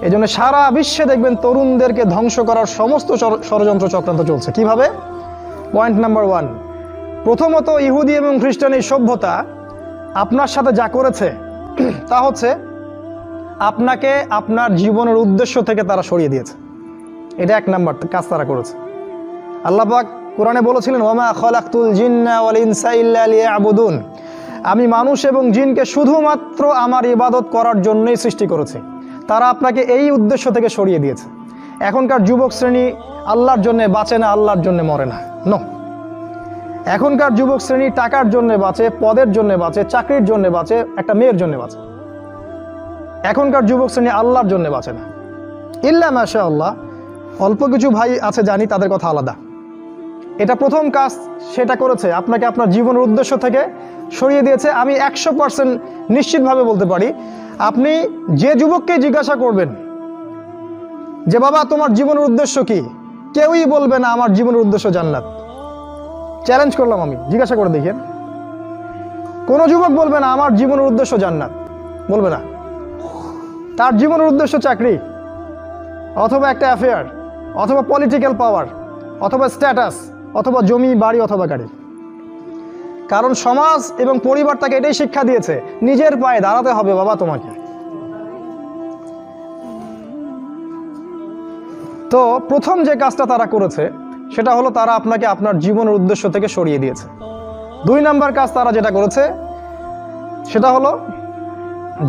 এই জন্য সারা বিশ্বে দেখবেন তরুণদেরকে ধ্বংস করার সমস্ত ষড়যন্ত্র চক্রান্ত চলছে। কিভাবে? পয়েন্ট নাম্বার 1, প্রথমত ইহুদি এবং খ্রিস্টান এই সভ্যতা আপনার সাথে যা করেছে তা হচ্ছে আপনাকে আপনার জীবনের উদ্দেশ্য থেকে তারা সরিয়ে দিয়েছে। এটা 1 নাম্বার কাজ তারা করেছে। আল্লাহ পাক কোরআনে বলেছিলেন, ওয়ামা খালাকতুল জিন্না ওয়াল ইনসা ইল্লা লিয়াবুদুন, আমি মানুষ এবং জিনকে শুধুমাত্র আমার ইবাদত করার জন্যই সৃষ্টি করেছি। তারা আপনাকে এই উদ্দেশ্য থেকে সরিয়ে দিয়েছে। এখনকার যুবক শ্রেণী আল্লাহর জন্য বাঁচে না, আল্লাহর জন্য মরে না। নো, এখনকার যুবক শ্রেণী টাকার জন্য বাঁচে, পদের জন্য বাঁচে, চাকরির জন্য বাঁচে, একটা মেয়ের জন্য বাঁচে। এখনকার যুবক শ্রেণী আল্লাহর জন্য বাঁচে না। ইল্লা মাশাআল্লাহ, অল্প কিছু ভাই আছে জানি, তাদের কথা আলাদা। এটা প্রথম কাজ সেটা করেছে, আপনাকে আপনার জীবনের উদ্দেশ্য থেকে সরিয়ে দিয়েছে। আমি 100% নিশ্চিতভাবে বলতে পারি, আপনি যে যুবককে জিজ্ঞাসা করবেন যে বাবা তোমার জীবনের উদ্দেশ্য কি, কেউই বলবে না আমার জীবনের উদ্দেশ্য জান্নাত। চ্যালেঞ্জ করলাম আমি, জিজ্ঞাসা করে দেখেন, কোন যুবক বলবে না আমার জীবনের উদ্দেশ্য জান্নাত, বলবে না। তার জীবনের উদ্দেশ্য চাকরি, অথবা একটা অ্যাফেয়ার, অথবা পলিটিক্যাল পাওয়ার, অথবা স্ট্যাটাস, অথবা জমি বাড়ি, অথবা গাড়ি। কারণ সমাজ এবং পরিবার তাকে এটাই শিক্ষা দিয়েছে, নিজের পায়ে দাঁড়াতে হবে বাবা তোমাকে। তো প্রথম যে কাজটা তারা করেছে সেটা হলো তারা আপনাকে আপনার জীবনের উদ্দেশ্য থেকে সরিয়ে দিয়েছে। 2 নাম্বার কাজ তারা যেটা করেছে সেটা হলো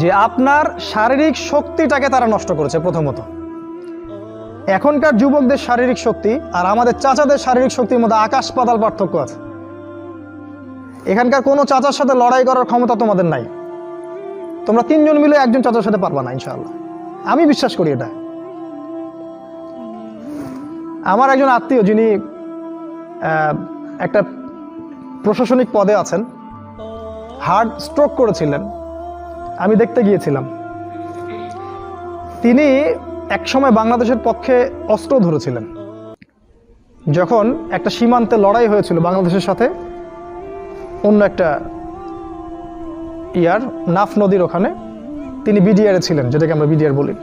যে আপনার শারীরিক শক্তিটাকে তারা নষ্ট করেছে। প্রথমত, এখনকার যুবকদের শারীরিক শক্তি আর আমাদের চাচাদের শারীরিক শক্তির মধ্যে আকাশ পাতাল পার্থক্য আছে। এখানকার কোনো চাচার সাথে লড়াই করার ক্ষমতা তোমাদের নাই। তোমরা 3 জন মিলে একজন চাচার সাথে পারবা না ইনশাআল্লাহ, আমি বিশ্বাস করি এটা। আমার একজন আত্মীয় যিনি একটা প্রশাসনিক পদে আছেন, হার্ট স্ট্রোক করেছিলেন, আমি দেখতে গিয়েছিলাম। তিনি একসময় বাংলাদেশের পক্ষে অস্ত্র ধরেছিলেন। যখন একটা সীমান্তে লড়াই হয়েছিল বাংলাদেশের সাথে অন্য একটা নাফ নদীর ওখানে, তিনি বিডিআরে ছিলেন, যেটাকে আমরা বিডিআর বলি।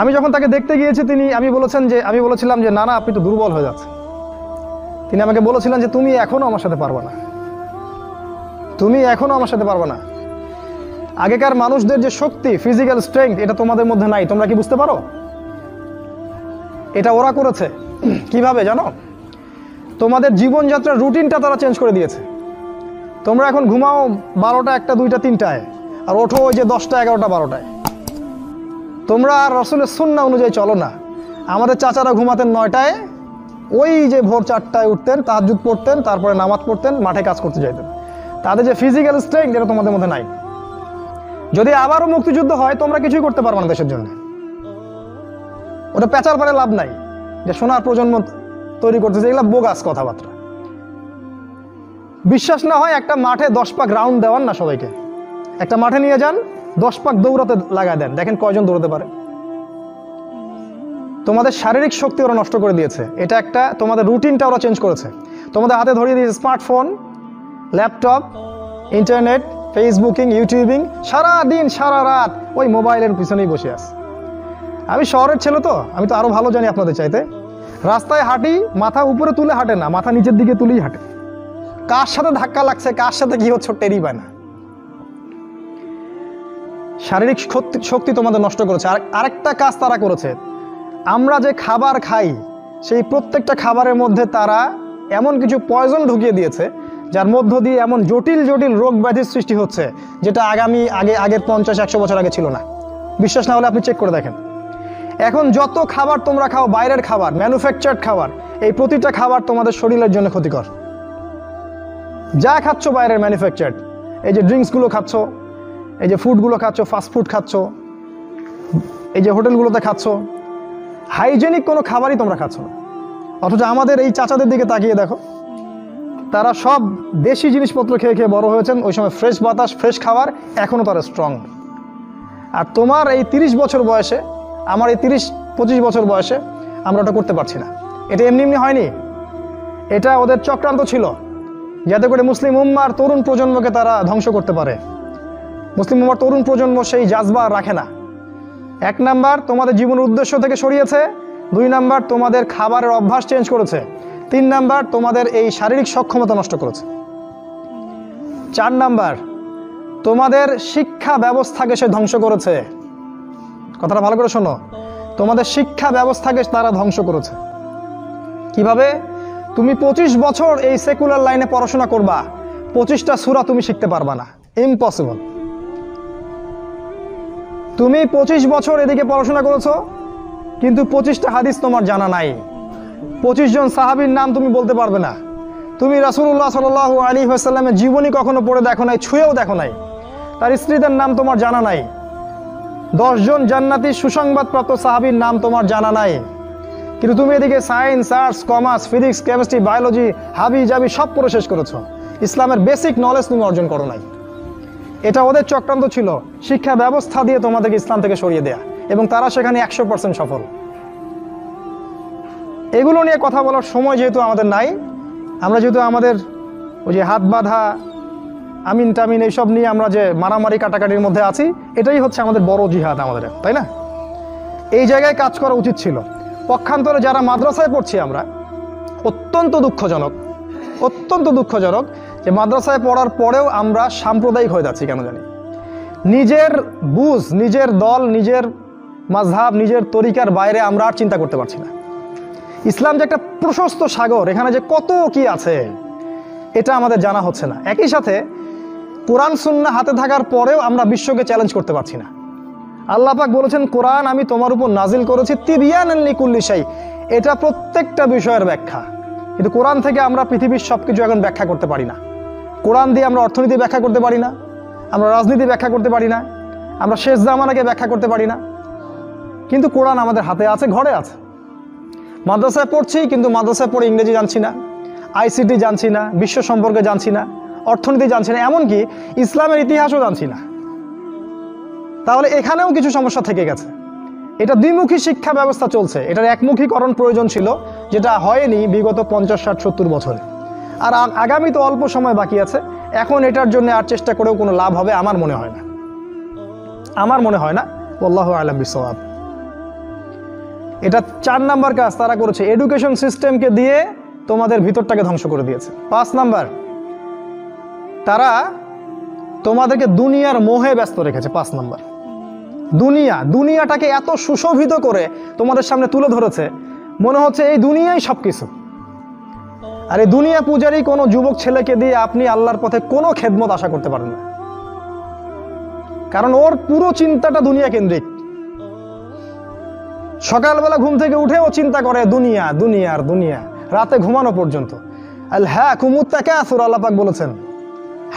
আমি যখন তাকে দেখতে গিয়েছি আমি বলেছিলাম যে না আপনি তো দুর্বল হয়ে যাচ্ছেন। তিনি আমাকে বলেছিলেন যে তুমি এখনো আমার সাথে পারবে না, তুমি এখনো আমার সাথে পারবে না। আগেকার মানুষদের যে শক্তি, ফিজিক্যাল স্ট্রেংথ, এটা তোমাদের মধ্যে নাই। তোমরা কি বুঝতে পারো? এটা ওরা করেছে। কিভাবে জানো? তোমাদের জীবনযাত্রার রুটিনটা তারা চেঞ্জ করে দিয়েছে। তোমরা এখন ঘুমাও 12টা, 1টা, 2টা, 3টায়, আর ওঠো ওই যে 10টা, 11টা, 12টায়। তোমরা আর রাসূলের সুন্নাহ অনুযায়ী চলো না। আমাদের চাচারা ঘুমাতেন 9টায়, ওই যে ভোর 4টায় উঠতেন, তাহাজ্জুদ পড়তেন, তারপরে নামাজ পড়তেন, মাঠে কাজ করতে যাইতেন। তাদের যে ফিজিক্যাল স্ট্রেংথ, এটা তোমাদের মধ্যে নাই। যদি আবারও মুক্তিযুদ্ধ হয়, তোমরা কিছুই করতে পারবে না দেশের জন্য। ওটা পেঁচার পারে লাভ নাই যে সোনার প্রজন্ম তৈরি করতেছে, এগুলো বোগাস কথাবার্তা। বিশ্বাস না হয় একটা মাঠে 10 পাক রাউন্ড দেওয়ান না সবাইকে, একটা মাঠে নিয়ে যান, 10 পাক দৌড়াতে লাগায় দেন, দেখেন কয়জন দৌড়াতে পারে। তোমাদের শারীরিক শক্তি ওরা নষ্ট করে দিয়েছে। এটা একটা, তোমাদের রুটিনটা ওরা চেঞ্জ করেছে। তোমাদের হাতে ধরিয়ে দিয়েছে smartphone, laptop, internet, facebooking, youtubing, সারা দিন সারা রাত ওই মোবাইলের পিছনেই বসে আছে। আমি শহরের ছেলে তো, আমি তো আরো ভালো জানি আপনাদের চাইতে। রাস্তায় হাঁটি, মাথা উপরে তুলে হাঁটে না, মাথা নিচের দিকে তুলেই হাঁটে। কার সাথে ধাক্কা লাগছে, কার সাথে কি হচ্ছে টেরই পায় না। শারীরিক শক্তি তোমাদের নষ্ট করেছে। আর আরেকটা কাজ তারা করেছে, আমরা যে খাবার খাই সেই প্রত্যেকটা খাবারের মধ্যে তারা এমন কিছু পয়জন ঢুকিয়ে দিয়েছে যার মধ্য দিয়ে এমন জটিল জটিল রোগ ব্যাধির সৃষ্টি হচ্ছে, যেটা আগের 50-100 বছর আগে ছিল না। বিশ্বাস না হলে আপনি চেক করে দেখেন। এখন যত খাবার তোমরা খাও, বাইরের খাবার, ম্যানুফ্যাকচার্ড খাবার, এই প্রতিটা খাবার তোমাদের শরীরের জন্য ক্ষতিকর। যা খাচ্ছ বাইরের ম্যানুফ্যাকচার্ড, এই যে ড্রিঙ্কসগুলো খাচ্ছ, এই যে ফুডগুলো খাচ্ছ, ফাস্ট ফুড খাচ্ছ, এই যে হোটেলগুলোতে খাচ্ছ, হাইজেনিক কোনো খাবারই তোমরা খাচ্ছ না। অথচ আমাদের এই চাচাদের দিকে তাকিয়ে দেখো, তারা সব দেশি জিনিসপত্র খেয়ে খেয়ে বড় হয়েছেন। ওই সময় ফ্রেশ বাতাস, ফ্রেশ খাবার, এখনও তারা স্ট্রং। আর তোমার এই 30 বছর বয়সে, আমার এই 30-25 বছর বয়সে আমরা ওটা করতে পারছি না। এটা এমনি এমনি হয়নি, এটা ওদের চক্রান্ত ছিল, যাতে করে মুসলিম উম্মার তরুণ প্রজন্মকে তারা ধ্বংস করতে পারে। মুসলিম উম্মার তরুণ প্রজন্ম সেই জাজবা রাখে না। 1 নাম্বার তোমাদের জীবনের উদ্দেশ্য থেকে সরিয়েছে, 2 নাম্বার তোমাদের খাবারের অভ্যাস চেঞ্জ করেছে, 3 নাম্বার তোমাদের এই শারীরিক সক্ষমতা নষ্ট করেছে, 4 নাম্বার তোমাদের শিক্ষা ব্যবস্থাকে সে ধ্বংস করেছে। কথাটা ভালো করে শোনো, তোমাদের শিক্ষা ব্যবস্থাকে তারা ধ্বংস করেছে। কিভাবে? তুমি 25 বছর এই সেকুলার লাইনে পড়াশোনা করবা, 25টা সূরা তুমি শিখতে পারবা না, ইম্পসিবল। তুমি 25 বছর এদিকে পড়াশোনা করেছো, কিন্তু 25টা হাদিস তোমার জানা নাই, 25 জন সাহাবীর নাম তুমি বলতে পারবে না, তুমি রাসূলুল্লাহ সাল্লাল্লাহু আলাইহি ওয়াসাল্লামের জীবনী কখনো পড়ে দেখো নাই, ছুঁয়েও দেখো নাই, তার স্ত্রীদের নাম তোমার জানা নাই, 10 জন জান্নাতি সুসংবাদপ্রাপ্ত সাহাবীর নাম তোমার জানা নাই, কিন্তু তুমি এদিকে science, arts, commerce, physics, chemistry, biology, হাবি জাবি সব পড়ে শেষ করেছো, ইসলামের বেসিক নলেজ তুমি অর্জন করো নাই। এটা ওদের চক্রান্ত ছিল, শিক্ষা ব্যবস্থা দিয়ে তোমাদেরকে ইসলাম থেকে সরিয়ে দেয়া, এবং তারা সেখানে 100% সফল। এগুলো নিয়ে কথা বলার সময় যেহেতু আমাদের নাই, আমরা যেহেতু আমাদের ওই যে হাত বাঁধা আমিন টামিন এইসব নিয়ে আমরা যে মারামারি কাটাকাটির মধ্যে আছি, এটাই হচ্ছে আমাদের বড় জিহাদ আমাদের, তাই না? এই জায়গায় কাজ করা উচিত ছিল। পক্ষান্তরে যারা মাদ্রাসায় পড়ছি আমরা, অত্যন্ত দুঃখজনক যে মাদ্রাসায় পড়ার পরেও আমরা সাম্প্রদায়িক হয়ে যাচ্ছি কেন জানি। নিজের বুঝ, নিজের দল, নিজের মাযহাব, নিজের তরিকার বাইরে আমরা আর চিন্তা করতে পারছি না। ইসলাম যে একটা প্রশস্ত সাগর, এখানে যে কত কি আছে এটা আমাদের জানা হচ্ছে না। একই সাথে কোরআন সুন্নাহ হাতে থাকার পরেও আমরা বিশ্বকে চ্যালেঞ্জ করতে পারছি না। আল্লাহ পাক বলেছেন, কোরআন আমি তোমার উপর নাজিল করেছি তিবিয়ানান লিকুল্লি শাই, এটা প্রত্যেকটা বিষয়ের ব্যাখ্যা। কিন্তু কোরআন থেকে আমরা পৃথিবীর সবকিছু এখন ব্যাখ্যা করতে পারি না। কোরআন দিয়ে আমরা অর্থনীতি ব্যাখ্যা করতে পারি না, আমরা রাজনীতি ব্যাখ্যা করতে পারি না, আমরা শেষ জামানাকে ব্যাখ্যা করতে পারি না, কিন্তু কোরআন আমাদের হাতে আছে, ঘরে আছে। মাদ্রাসায় পড়ছি, কিন্তু মাদ্রাসায় পড়ে ইংরেজি জানছি না, আইসিটি জানছি না, বিশ্ব সম্পর্কে জানছি না, অর্থনীতি জানছি না, এমনকি ইসলামের ইতিহাসও জানছি না। তাহলে এখানেও কিছু সমস্যা থেকে গেছে। এটা দ্বিমুখী শিক্ষা ব্যবস্থা চলছে, এটার একমুখীকরণ প্রয়োজন ছিল, যেটা হয়নি বিগত 50, 60, 70 বছরে। আর আগামী তো অল্প সময় বাকি আছে, এখন এটার জন্য আর চেষ্টা করেও কোনো লাভ হবে আমার মনে হয় না, আল্লাহু আ'লাম বিসওয়াব। এটা 4 নাম্বার কাজ তারা করেছে, এডুকেশন সিস্টেমকে দিয়ে তোমাদের ভিতরটাকে ধ্বংস করে দিয়েছে। 5 নাম্বার, তারা তোমাদেরকে দুনিয়ার মোহে ব্যস্ত রেখেছে। 5 নাম্বার, দুনিয়াটাকে এত সুশোভিত করে তোমাদের সামনে তুলে ধরেছে, মনে হচ্ছে এই দুনিয়াই সব কিছু। আর এই দুনিয়া পূজারী কোনো যুবক ছেলেকে দিয়ে আপনি আল্লাহর পথে কোনো খেদমত আশা করতে পারেন না, কারণ ওর পুরো চিন্তাটা দুনিয়া কেন্দ্রিক। সকালবেলা ঘুম থেকে উঠেও চিন্তা করে দুনিয়া, রাতে ঘুমানো পর্যন্ত। আলহাকুমুত তাকাসুর, আল্লাহ পাক বলেছেন,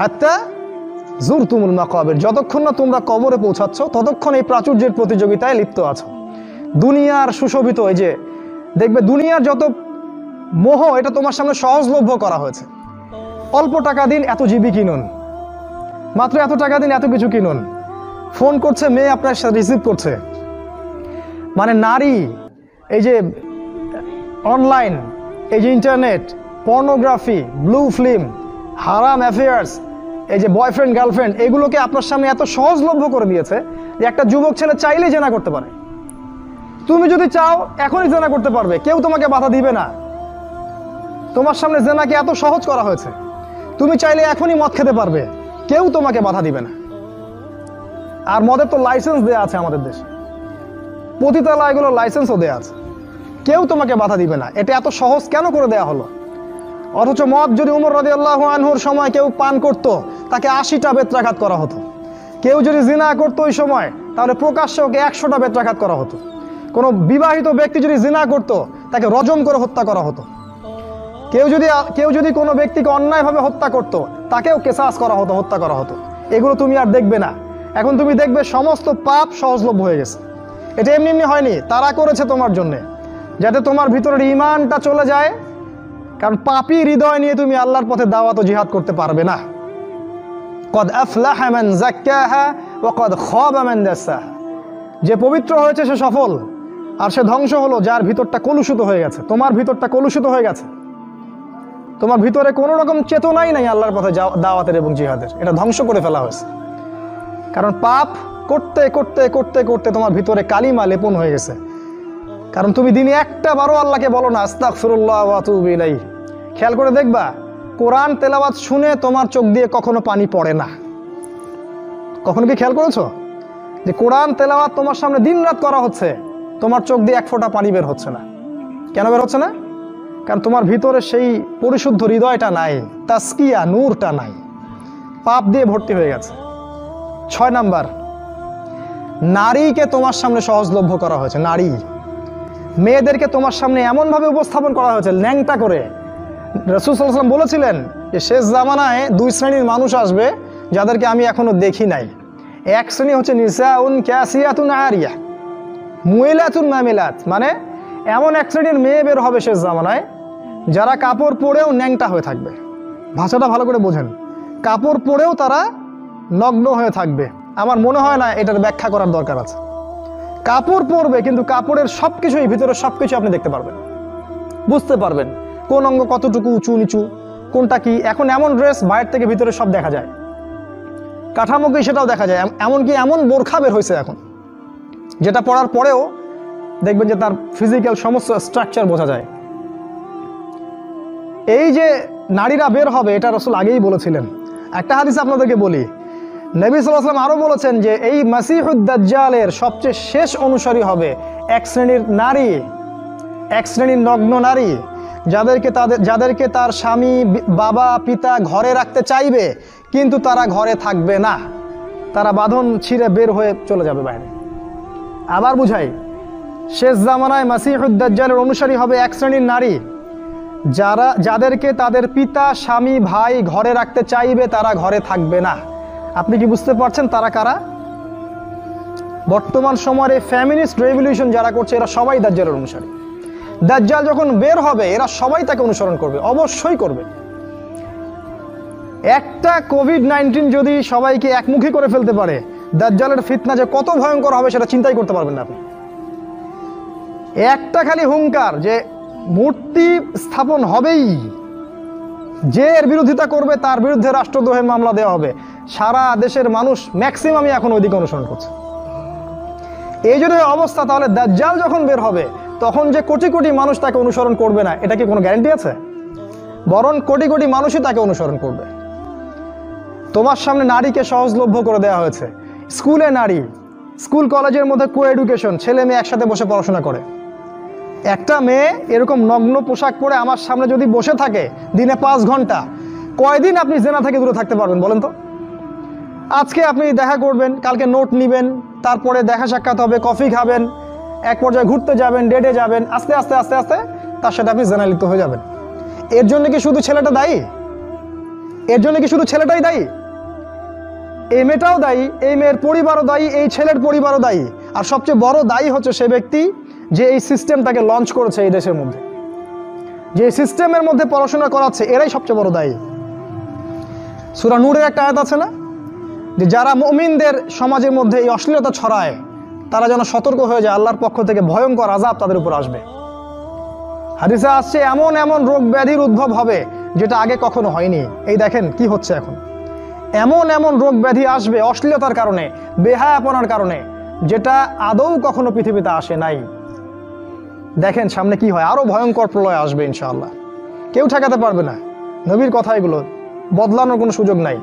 হাত্তা জুরতুমুল মাকাবির, যতক্ষণ না তোমরা কবরে পৌঁছাচ্ছ ততক্ষণ এই প্রাচুর্যের প্রতিযোগিতায় লিপ্ত আছো। দুনিয়ার সুশোভিত, এই যে দেখবে দুনিয়ার যত মোহ, এটা তোমার সামনে সহজলভ্য করা হয়েছে। অল্প টাকা দিন এত জিবি কিনুন, মাত্র এত টাকা দিন এত কিছু কিনুন। ফোন করছে মেয়ে, আপনার সাথে রিসিভ করছে, মানে নারী, এই যে অনলাইন, এই যে ইন্টারনেট, পর্নোগ্রাফি, ব্লু ফিল্ম, হারাম অ্যাফেয়ার্স, এই যে বয়ফ্রেন্ড গার্লফ্রেন্ড, এগুলোকে আপনার সামনে এত সহজলভ্য করে দিয়েছে যে একটা যুবক ছেলে চাইলেই জেনা করতে পারে। তুমি যদি চাও এখনই জেনা করতে পারবে, কেউ তোমাকে বাধা দিবে না। তোমার সামনে জেনাকে এত সহজ করা হয়েছে, তুমি চাইলে এখনই মদ খেতে পারবে, কেউ তোমাকে বাধা দিবে না। আর মদের তো লাইসেন্স দেওয়া আছে আমাদের দেশে, পতিতালয়গুলোর লাইসেন্সও দেওয়া আছে, কেউ তোমাকে বাধা দিবে না। এটা এত সহজ কেন করে দেয়া হলো? অথচ মদ যদি উমর রাদিয়াল্লাহু আনহুর সময় কেউ পান করত, তাকে 80টা বেত্রাঘাত করা হতো। কেউ যদি জিনা করতো ওই সময়, তাহলে প্রকাশ্যে ওকে 100টা বেত্রাঘাত করা হতো। কোনো বিবাহিত ব্যক্তি যদি জিনা করত, তাকে রজম করে হত্যা করা হতো। কেউ যদি কোনো ব্যক্তিকে অন্যায়ভাবে হত্যা করত, তাকেও কেসাস করা হতো, হত্যা করা হতো। এগুলো তুমি আর দেখবে না। এখন তুমি দেখবে সমস্ত পাপ সহজলভ্য হয়ে গেছে। এটা এমনি এমনি হয়নি, তারা করেছে তোমার জন্যে, যাতে তোমার ভিতরের ঈমানটা চলে যায়। কারণ পাপী হৃদয় নিয়ে তুমি আল্লাহর পথে দাওয়াত ও জিহাদ করতে পারবে না। কদ আফলাহা মান যাক্কাহা ওয়া কদ খাবা মান দাসাহা, যে পবিত্র হয়েছে সে সফল, আর সে ধ্বংস হলো যার ভিতরটা কলুষিত হয়ে গেছে। তোমার ভিতরটা কলুষিত হয়ে গেছে, তোমার ভিতরে কোনো রকম চেতনাই নাই আল্লাহর পথে দাওয়াতের এবং জিহাদের, এটা ধ্বংস করে ফেলা হয়েছে। কারণ পাপ করতে করতে করতে করতে তোমার ভিতরে কালিমা লেপন হয়ে গেছে। কারণ তুমি দিনে একটা বারো আল্লাহকে বলো না আস্তাগফিরুল্লাহ ওয়া আতুবু ইলাইহি। খেয়াল করে দেখবা কোরআন তেলাওয়াত শুনে তোমার চোখ দিয়ে কখনো পানি পড়ে না। কখনো কি খেয়াল করেছো যে কোরআন তেলাওয়াত তোমার সামনে দিনরাত করা হচ্ছে, তোমার চোখ দিয়ে এক ফোঁটা পানি বের হচ্ছে না? কেন বের হচ্ছে না? কারণ তোমার ভিতরে সেই পরিশুদ্ধ হৃদয়টা নাই, তাসকিয়া নূরটা নাই, পাপ দিয়ে ভর্তি হয়ে গেছে। 6 নাম্বার, নারীকে তোমার সামনে সহজলভ্য করা হয়েছে। নারী মেয়েদেরকে তোমার সামনে এমনভাবে উপস্থাপন করা হয়েছে ল্যাংটা করে। রাসূল সাল্লাল্লাহু আলাইহি ওয়াসাল্লাম বলেছিলেন যে শেষ জামানায় 2 শ্রেণীর মানুষ আসবে যাদেরকে আমি এখনো দেখি নাই। এক শ্রেণী হচ্ছে নিসাউন কাসিয়াতুন আরিয়া মুইলাতুন মামিলাত, মানে এমন এক শ্রেণীর মেয়ে বের হবে শেষ জামানায় যারা কাপড় পরেও ন্যাংটা হয়ে থাকবে। ভাষাটা ভালো করে বোঝেন, কাপড় পরেও তারা নগ্ন হয়ে থাকবে। আমার মনে হয় না এটার ব্যাখ্যা করার দরকার আছে। কাপড় পরবে কিন্তু কাপড়ের সব কিছুই, ভিতরে সব কিছু আপনি দেখতে পারবেন, বুঝতে পারবেন কোন অঙ্গ কতটুকু উঁচু নিচু, কোনটা কি। এখন এমন ড্রেস বাইরে থেকে ভিতরে সব দেখা যায়, কাঠামোকে সেটাও দেখা যায়। এমনকি এমন বোরখা বের হয়েছে এখন যেটা পরার পরেও দেখবেন যে তার ফিজিক্যাল সমস্ত স্ট্রাকচার বোঝা যায়। এই যে নারীরা বের হবে এটা রাসূল আগেই বলেছিলেন। একটা হাদিস আপনাদেরকে বলি, নবী সাল্লাল্লাহু আলাইহি ওয়াসাল্লাম আরও বলেছেন যে এই মাসিহুদ দাজ্জালের সবচেয়ে শেষ অনুসারী হবে এক শ্রেণীর নারী, এক শ্রেণীর নগ্ন নারী যাদেরকে তার স্বামী বাবা পিতা ঘরে রাখতে চাইবে কিন্তু তারা ঘরে থাকবে না, তারা বাঁধন ছিঁড়ে বের হয়ে চলে যাবে বাইরে। আবার বুঝাই, শেষ জামানায় মাসিহুদ দাজ্জালের অনুসারী হবে এক শ্রেণীর নারী যাদেরকে তাদের পিতা স্বামী ভাই ঘরে রাখতে চাইবে, তারা ঘরে থাকবে না। আপনি কি বুঝতে পারছেন তারা কারা? বর্তমান সময়ের এই ফ্যামিনিস্ট রেভলিউশন যারা করছে এরা সবাই দাজ্জালের অনুসারী। দাজ্জাল যখন বের হবে এরা সবাই তাকে অনুসরণ করবে, অবশ্যই করবে। একটা কোভিড-19 যদি সবাইকে একমুখী করে ফেলতে পারে, দাজ্জালের ফিতনা যে কত ভয়ঙ্কর হবে সেটা চিন্তাই করতে পারবেন না আপনি। একটা খালি হুঙ্কার যে মূর্তি স্থাপন হবেই, যে এর বিরোধিতা করবে তার বিরুদ্ধে রাষ্ট্রদ্রোহের মামলা দেওয়া হবে। সারা দেশের মানুষ ম্যাক্সিমামই এখন ওইদিকে অনুসরণ করছে। এই যদি অবস্থা, তাহলে দাজ্জাল যখন বের হবে তখন যে কোটি কোটি মানুষ তাকে অনুসরণ করবে না এটা কি কোনো গ্যারান্টি আছে? বরং কোটি কোটি মানুষই তাকে অনুসরণ করবে। তোমার সামনে নারীকে সহজলভ্য করে দেওয়া হয়েছে। স্কুলে নারী, স্কুল কলেজের মধ্যে কো এডুকেশন, ছেলে মেয়ে একসাথে বসে পড়াশোনা করে। একটা মেয়ে এরকম নগ্ন পোশাক পরে আমার সামনে যদি বসে থাকে দিনে 5 ঘন্টা, কয়দিন আপনি জেনা থেকে দূরে থাকতে পারবেন বলেন তো? আজকে আপনি দেখা করবেন, কালকে নোট নেবেন, তারপরে দেখা সাক্ষাৎ হবে, কফি খাবেন, এক পর্যায়ে ঘুরতে যাবেন, ডেটে যাবেন, আস্তে আস্তে আস্তে আস্তে তার সাথে আপনি জেনায় লিপ্ত হয়ে যাবেন। এর জন্য কি শুধু ছেলেটা দায়ী? এর জন্য কি শুধু ছেলেটাই দায়ী? এই মেয়েটাও দায়ী, এই মেয়ের পরিবারও দায়ী, এই ছেলের পরিবারও দায়ী। আর সবচেয়ে বড় দায়ী হচ্ছে সে ব্যক্তি যে এই সিস্টেমটাকে লঞ্চ করেছে এই দেশের মধ্যে, যে সিস্টেমের মধ্যে পড়াশোনা করাচ্ছে, এরাই সবচেয়ে বড় দায়ী। সূরা নূরের একটা আয়াত আছে না, যে যারা মুমিনদের সমাজের মধ্যে এই অশ্লীলতা ছড়ায় তারা যেন সতর্ক হয়ে যায়, আল্লাহর পক্ষ থেকে ভয়ঙ্কর আযাব তাদের উপর আসবে। হাদিসে আসছে এমন এমন রোগ ব্যাধির উদ্ভব হবে যেটা আগে কখনো হয়নি। এই দেখেন কি হচ্ছে এখন, এমন এমন রোগ ব্যাধি আসবে অশ্লীলতার কারণে, বেহায়াপনার কারণে, যেটা আদৌ কখনো পৃথিবীতে আসে নাই। দেখেন সামনে কি হয়, আরো ভয়ঙ্কর প্রলয় আসবে ইনশাআল্লাহ, কেউ ঠেকাতে পারবে না। নবীর কথা এগুলো, বদলানোর কোনো সুযোগ নাই।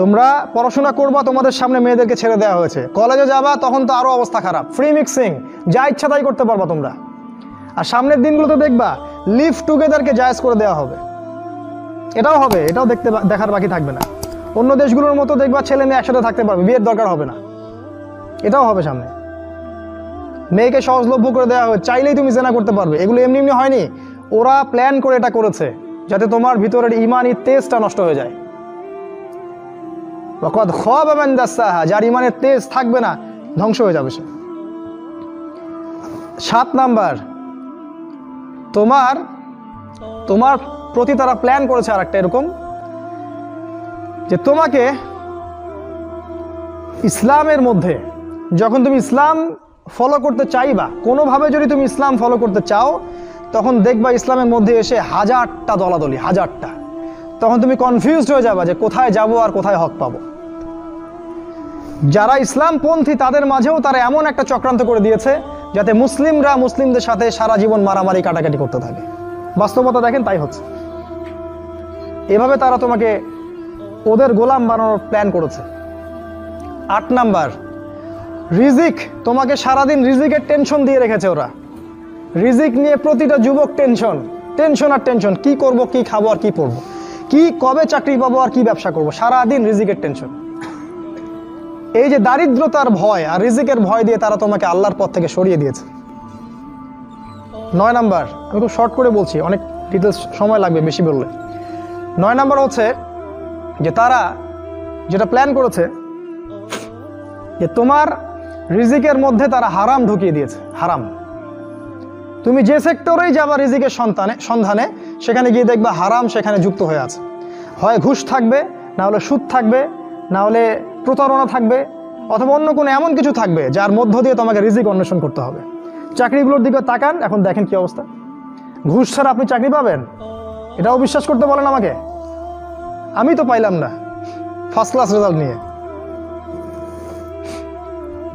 তোমরা পড়াশোনা করবা, তোমাদের সামনে মেয়েদেরকে ছেড়ে দেওয়া হয়েছে। কলেজে যাবা তখন তো আরো অবস্থা খারাপ, ফ্রি মিক্সিং, যা ইচ্ছা তাই করতে পারবা তোমরা। আর সামনের দিনগুলোতে দেখবা লিভ টুগেদারকে জায়েজ করে দেওয়া হবে, এটাও হবে, এটাও দেখার বাকি থাকবে না। অন্য দেশগুলোর মতো দেখবা ছেলে মেয়ে একসাথে থাকতে পারবে, বিয়ের দরকার হবে না, এটাও হবে সামনে। মেয়েকে সহজলভ্য করে দেওয়া হবে, চাইলেই তুমি জেনা করতে পারবে। এগুলো এমনি এমনি হয়নি, ওরা প্ল্যান করে এটা করেছে যাতে তোমার ভিতরের ইমানি তেজটা নষ্ট হয়ে যায়। ওয়াকাদ খাবা মান দাসাহা, যার ইমানের তেজ থাকবে না ধ্বংস হয়ে যাবে সে। 7 নাম্বার, তোমার প্রতি তারা প্ল্যান করেছে আর একটা এরকম, যে তোমাকে ইসলামের মধ্যে যখন তুমি ইসলাম ফলো করতে চাইবা, কোনোভাবে যদি তুমি ইসলাম ফলো করতে চাও, তখন দেখবা ইসলামের মধ্যে এসে 1000টা দলাদলি, 1000টা। তখন তুমি কনফিউজড হয়ে যাবা যে কোথায় যাব আর কোথায় হক পাবো। যারা ইসলামপন্থী তাদের মাঝেও তারা এমন একটা চক্রান্ত করে দিয়েছে যাতে মুসলিমরা মুসলিমদের সাথে সারা জীবন মারামারি কাটাকাটি করতে থাকে। বাস্তবতা দেখেন তাই হচ্ছে। এভাবে তারা তোমাকে ওদের গোলাম বানানোর প্ল্যান করেছে। 8 নাম্বার, রিজিক। তোমাকে সারাদিন রিজিকের টেনশন দিয়ে রেখেছে ওরা। রিজিক নিয়ে প্রতিটা যুবক টেনশন টেনশন আর টেনশন, কি করব, কি খাবো আর কি পরবো, কি কবে চাকরি পাবো আর কি ব্যবসা করবো, সারাদিন রিজিকের টেনশন। এই যে দারিদ্রতার ভয় আর রিজিকের ভয় দিয়ে তারা তোমাকে আল্লাহর পথ থেকে সরিয়ে দিয়েছে। 9 নাম্বার, আমি খুব শর্ট করে বলছি, অনেক ডিটেলস সময় লাগবে বেশি বললে। 9 নাম্বার হচ্ছে যে তারা যেটা প্ল্যান করেছে যে তোমার রিজিকের মধ্যে তারা হারাম ঢুকিয়ে দিয়েছে। হারাম, তুমি যে সেক্টরেই যাবা রিজিকের সন্ধানে, সেখানে গিয়ে দেখবা হারাম সেখানে যুক্ত হয়ে আছে। হয় ঘুষ থাকবে, না হলে সুদ থাকবে, না হলে প্রতারণা থাকবে, অথবা অন্য কোনো এমন কিছু থাকবে যার মধ্য দিয়ে তোমাকে রিজিক অন্বেষণ করতে হবে। চাকরিগুলোর দিকে তাকান, এখন দেখেন কি অবস্থা। ঘুষ ছাড়া আপনি চাকরি পাবেন? এটাও বিশ্বাস করতে বলেন আমাকে। আমি তো পাইলাম না ফার্স্ট ক্লাস রেজাল্ট নিয়ে।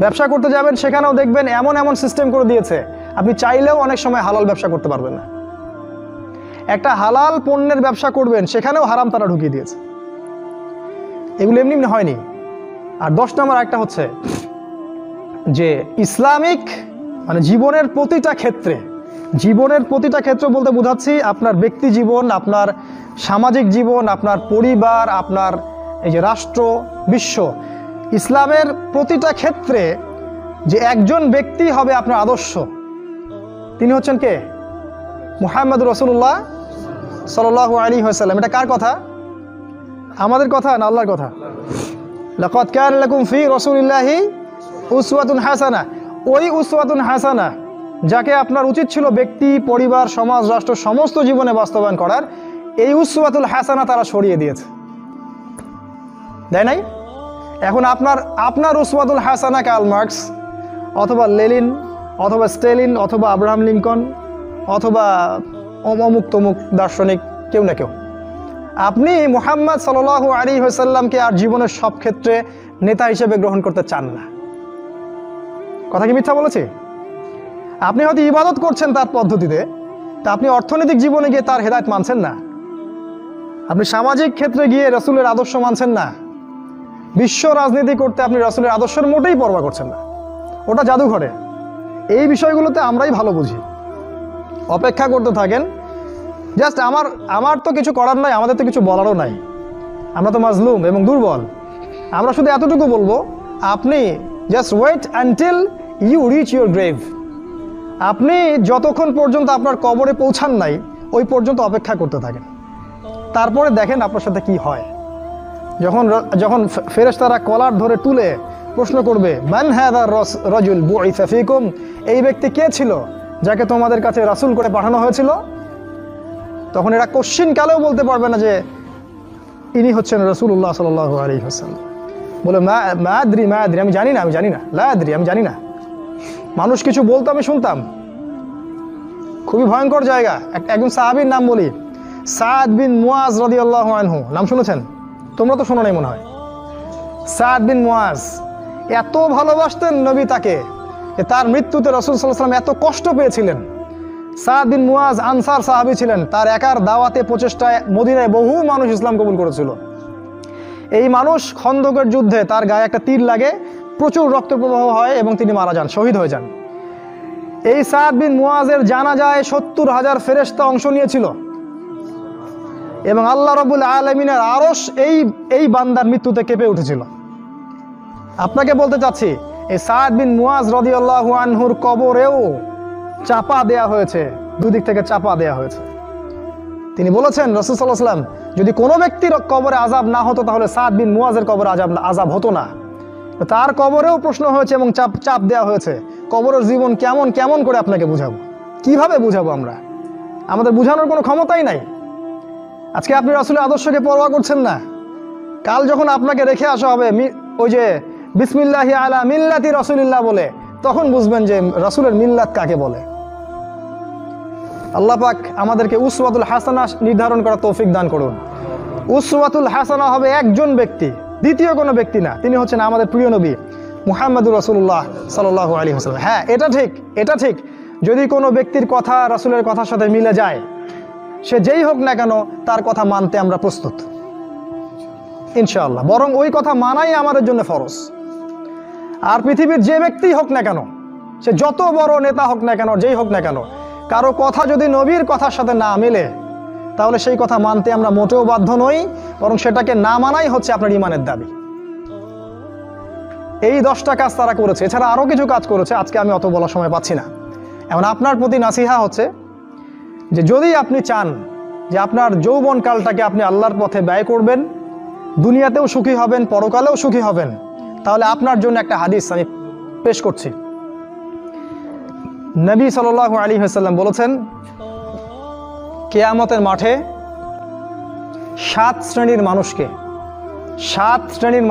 ব্যবসা করতে যাবেন, সেখানেও দেখবেন এমন এমন সিস্টেম করে দিয়েছে আপনি চাইলেও অনেক সময় হালাল ব্যবসা করতে পারবেন না। একটা হালাল পণ্যের ব্যবসা করবেন, সেখানেও হারাম তারা ঢুকিয়ে দিয়েছে। এগুলো এমনি এমনি হয়নি। আর 10 নম্বর একটা হচ্ছে যে ইসলামিক মানে জীবনের প্রতিটা ক্ষেত্র বলতে বোঝাচ্ছি আপনার ব্যক্তি জীবন, আপনার সামাজিক জীবন, আপনার পরিবার, আপনার এই যে রাষ্ট্র, বিশ্ব, ইসলামের প্রতিটা ক্ষেত্রে যে একজন ব্যক্তি হবে আপনার আদর্শ, তিনি হচ্ছেন কে? মুহাম্মদ রাসূলুল্লাহ সাল্লাল্লাহু আলাইহি ওয়াসাল্লাম। এটা কার কথা? আমাদের কথা না আল্লাহর কথা? লাকাদ কানা লাকুম ফি রাসূলিল্লাহি উসওয়াতুন হাসানাহ। ওই উসওয়াতুন হাসানাহ যাকে আপনার উচিত ছিল ব্যক্তি, পরিবার, সমাজ, রাষ্ট্র সমস্ত জীবনে বাস্তবায়ন করার, এই উসওয়াতুল হাসানাহ তারা সরিয়ে দিয়েছে, দেয় নাই? এখন আপনার উসওয়াতুল হাসানাহ কার্ল মার্কস অথবা লেনিন অথবা স্টেলিন অথবা আব্রাহাম লিঙ্কন অথবা অমুক তমুক দার্শনিক কেউ না কেউ। আপনি মুহাম্মদ সাল্লাল্লাহু আলাইহি ওয়াসাল্লামকে আর জীবনের সব ক্ষেত্রে নেতা হিসেবে গ্রহণ করতে চান না। কথা কি মিথ্যা বলেছি? আপনি হয়তো ইবাদত করছেন তার পদ্ধতিতে, তা আপনি অর্থনৈতিক জীবনে গিয়ে তার হেদায়েত মানছেন না। আপনি সামাজিক ক্ষেত্রে গিয়ে রাসূলের আদর্শ মানছেন না। বিশ্ব রাজনীতি করতে আপনি রাসূলের আদর্শের মোটেই পরোয়া করছেন না, ওটা জাদুঘরে। এই বিষয়গুলোতে আমরাই ভালো বুঝি। অপেক্ষা করতে থাকেন। জাস্ট আমার তো কিছু করার নাই, আমাদের তো কিছু বলারও নাই, আমরা তো মাজলুম এবং দুর্বল। আমরা শুধু এতটুকু বলবো, আপনি just wait until you reach your grave. আপনি যতক্ষণ পর্যন্ত আপনার কবরে পৌঁছান নাই, ওই পর্যন্ত অপেক্ষা করতে থাকেন। তারপরে দেখেন আপনার সাথে কি হয়। যখন ফেরেশতারা কলার ধরে তুলে প্রশ্ন করবে, মান হাযা রাজুল বুইসা ফীকুম, এই ব্যক্তি কে ছিল যাকে তোমাদের কাছে রাসূল করে পাঠানো হয়েছিল, তখন এরা কোশ্চিন কালেও বলতে পারবে না যে ইনি হচ্ছেন রাসূলুল্লাহ সাল্লাল্লাহু আলাইহি ওয়াসাল্লাম। বলে মা আদরি, আমি জানি না, লা আদরি, আমি জানি না। মানুষ কিছু বলতো, আমি শুনতাম। খুবই ভয়ঙ্কর জায়গা। একজন সাহাবীর নাম বলি, সাদ বিন মুআজ রাদিয়াল্লাহু আনহু। নাম শুনেছেন? তোমরা তো শোনো নাই মনে হয়। সাদ বিন মুআজ এত ভালোবাসতেন নবী তাকে যে তার মৃত্যুতে রাসূল সাল্লাল্লাহু আলাইহি ওয়াসাল্লাম এত কষ্ট পেয়েছিলেন। সাদ বিন মুআজ আনসার সাহাবী ছিলেন। তার একার দাওয়াতে প্রচেষ্টায় মদিনায় বহু মানুষ ইসলাম কবুল করেছিল। এই মানুষ খন্দকের যুদ্ধে তার গায়ে একটা তীর লাগে, প্রচুর রক্ত প্রবাহ হয় এবং তিনি মারা যান, শহীদ হয়ে যান। এই সাদ বিন মুআজের জানাজায় 70,000 ফেরেশতা অংশ নিয়েছিল এবং আল্লাহ রাব্বুল আলামিনের আরশ এই বান্দার মৃত্যুতে কেঁপে উঠেছিল। আপনাকে বলতে চাচ্ছি, এই সাদ বিন মুআজ রাদিয়াল্লাহু আনহুর কবরেও চাপা দেয়া হয়েছে, দুদিক থেকে চাপা দেয়া হয়েছে। তিনি বলেছেন, রাসূল সাল্লাল্লাহু আলাইহি ওয়াসাল্লাম, যদি কোনো ব্যক্তির কবরে আযাব না হতো তাহলে সাদ বিন মুআজের কবরে আযাব হতো না। তার কবরেও প্রশ্ন হয়েছে এবং চাপ দেওয়া হয়েছে। কবরের জীবন কেমন করে আপনাকে বুঝাবো, কিভাবে বুঝাবো আমরা? আমাদের বুঝানোর কোনো ক্ষমতাই নাই। আজকে আপনি রাসূলের আদর্শকে পরোয়া করছেন না। কাল যখন আপনাকে রেখে আসা হবে ওই যে বিসমিল্লাহি আলা মিল্লাতি রাসূলিল্লাহ বলে, তখন বুঝবেন যে রাসূলের মিল্লাত কাকে বলে। আল্লাহ পাক আমাদেরকে উসওয়াতুল হাসানাহ নির্ধারণ করার তৌফিক দান করুন। উসওয়াতুল হাসানাহ হবে একজন ব্যক্তি, দ্বিতীয় কোনো ব্যক্তি না। তিনি হচ্ছেন আমাদের প্রিয় নবী মুহাম্মদুর রাসূলুল্লাহ সাল্লাল্লাহু আলাইহি ওয়াসাল্লাম। হ্যাঁ, এটা ঠিক যদি কোনো ব্যক্তির কথা রাসূলের কথার সাথে মিলে যায়, সে যেই হোক না কেন তার কথা মানতে আমরা প্রস্তুত ইনশাআল্লাহ। বরং ওই কথা মানাই আমাদের জন্য ফরজ। আর পৃথিবীর যে ব্যক্তিই হোক না কেন, সে যত বড় নেতা হোক না কেন, যেই হোক না কেন, কারো কথা যদি নবীর কথার সাথে না মেলে, তাহলে সেই কথা মানতে আমরা মোটেও বাধ্য নই, বরং সেটাকে না মানাই হচ্ছে আপনার ঈমানের দাবি। এই 10টা কাজ তারা করেছে, এছাড়া আরও কিছু কাজ করেছে, আজকে আমি অত বলার সময় পাচ্ছি না। এখন আপনার প্রতি নাসিহা হচ্ছে যে যদি আপনি চান যে আপনার যৌবনকালটাকে আপনি আল্লাহর পথে ব্যয় করবেন, দুনিয়াতেও সুখী হবেন, পরকালেও সুখী হবেন, তাহলে আপনার জন্য একটা হাদিস আমি পেশ করছি। নবী সাল্লাল্লাহু আলাইহি ওয়াসাল্লাম বলেছেন, কিয়ামতের মাঠে 7 শ্রেণীর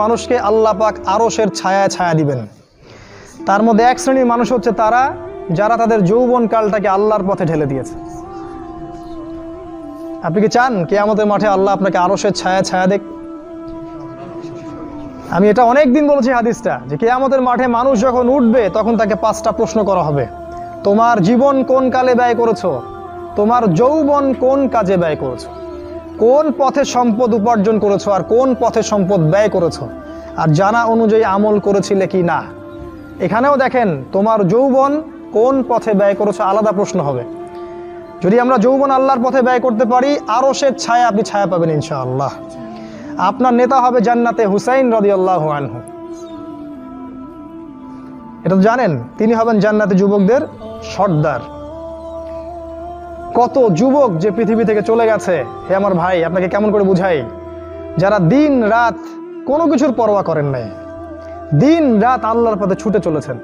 মানুষকে আল্লাহ পাক আরশের ছায়ায় ছায়া দিবেন। তার মধ্যে 1 শ্রেণীর মানুষ হচ্ছে তারা যারা তাদের যৌবনকালটাকে আল্লাহর পথে ঢেলে দিয়েছে। আপনি কি চান কিয়ামতের মাঠে আল্লাহ আপনাকে আরশের ছায়া দেখ? আমি এটা অনেক দিন বলেছি হাদিসটা, যে কিয়ামতের মাঠে মানুষ যখন উঠবে তখন তাকে 5টা প্রশ্ন করা হবে। তোমার জীবন কোন কালে ব্যয় করেছো? তোমার যৌবন কোন কাজে ব্যয় করেছো? কোন পথে সম্পদ উপার্জন করেছো আর কোন পথে সম্পদ ব্যয় করেছো? আর জানা অনুযায়ী আমল করেছিলে কি না? এখানেও দেখেন, তোমার যৌবন কোন পথে ব্যয় করেছো আলাদা প্রশ্ন হবে। যদি আমরা যৌবন আল্লাহর পথে ব্যয় করতে পারি, আরশের ছায়া আপনি ছায়া পাবেন ইনশাআল্লাহ। আপনার নেতা হবে জান্নাতে হুসাইন রাদিয়াল্লাহু আনহু। এটা তো জানেন, তিনি হবেন জান্নাতে যুবকদের সর্দার। কত যুবক যে পৃথিবী থেকে চলে গেছে, হে আমার ভাই, আপনাকে কেমন করে বুঝাই, যারা দিন রাত কোনো কিছুর পরোয়া করেন নাই, দিন রাত আল্লাহর পথে ছুটে চলেছেন।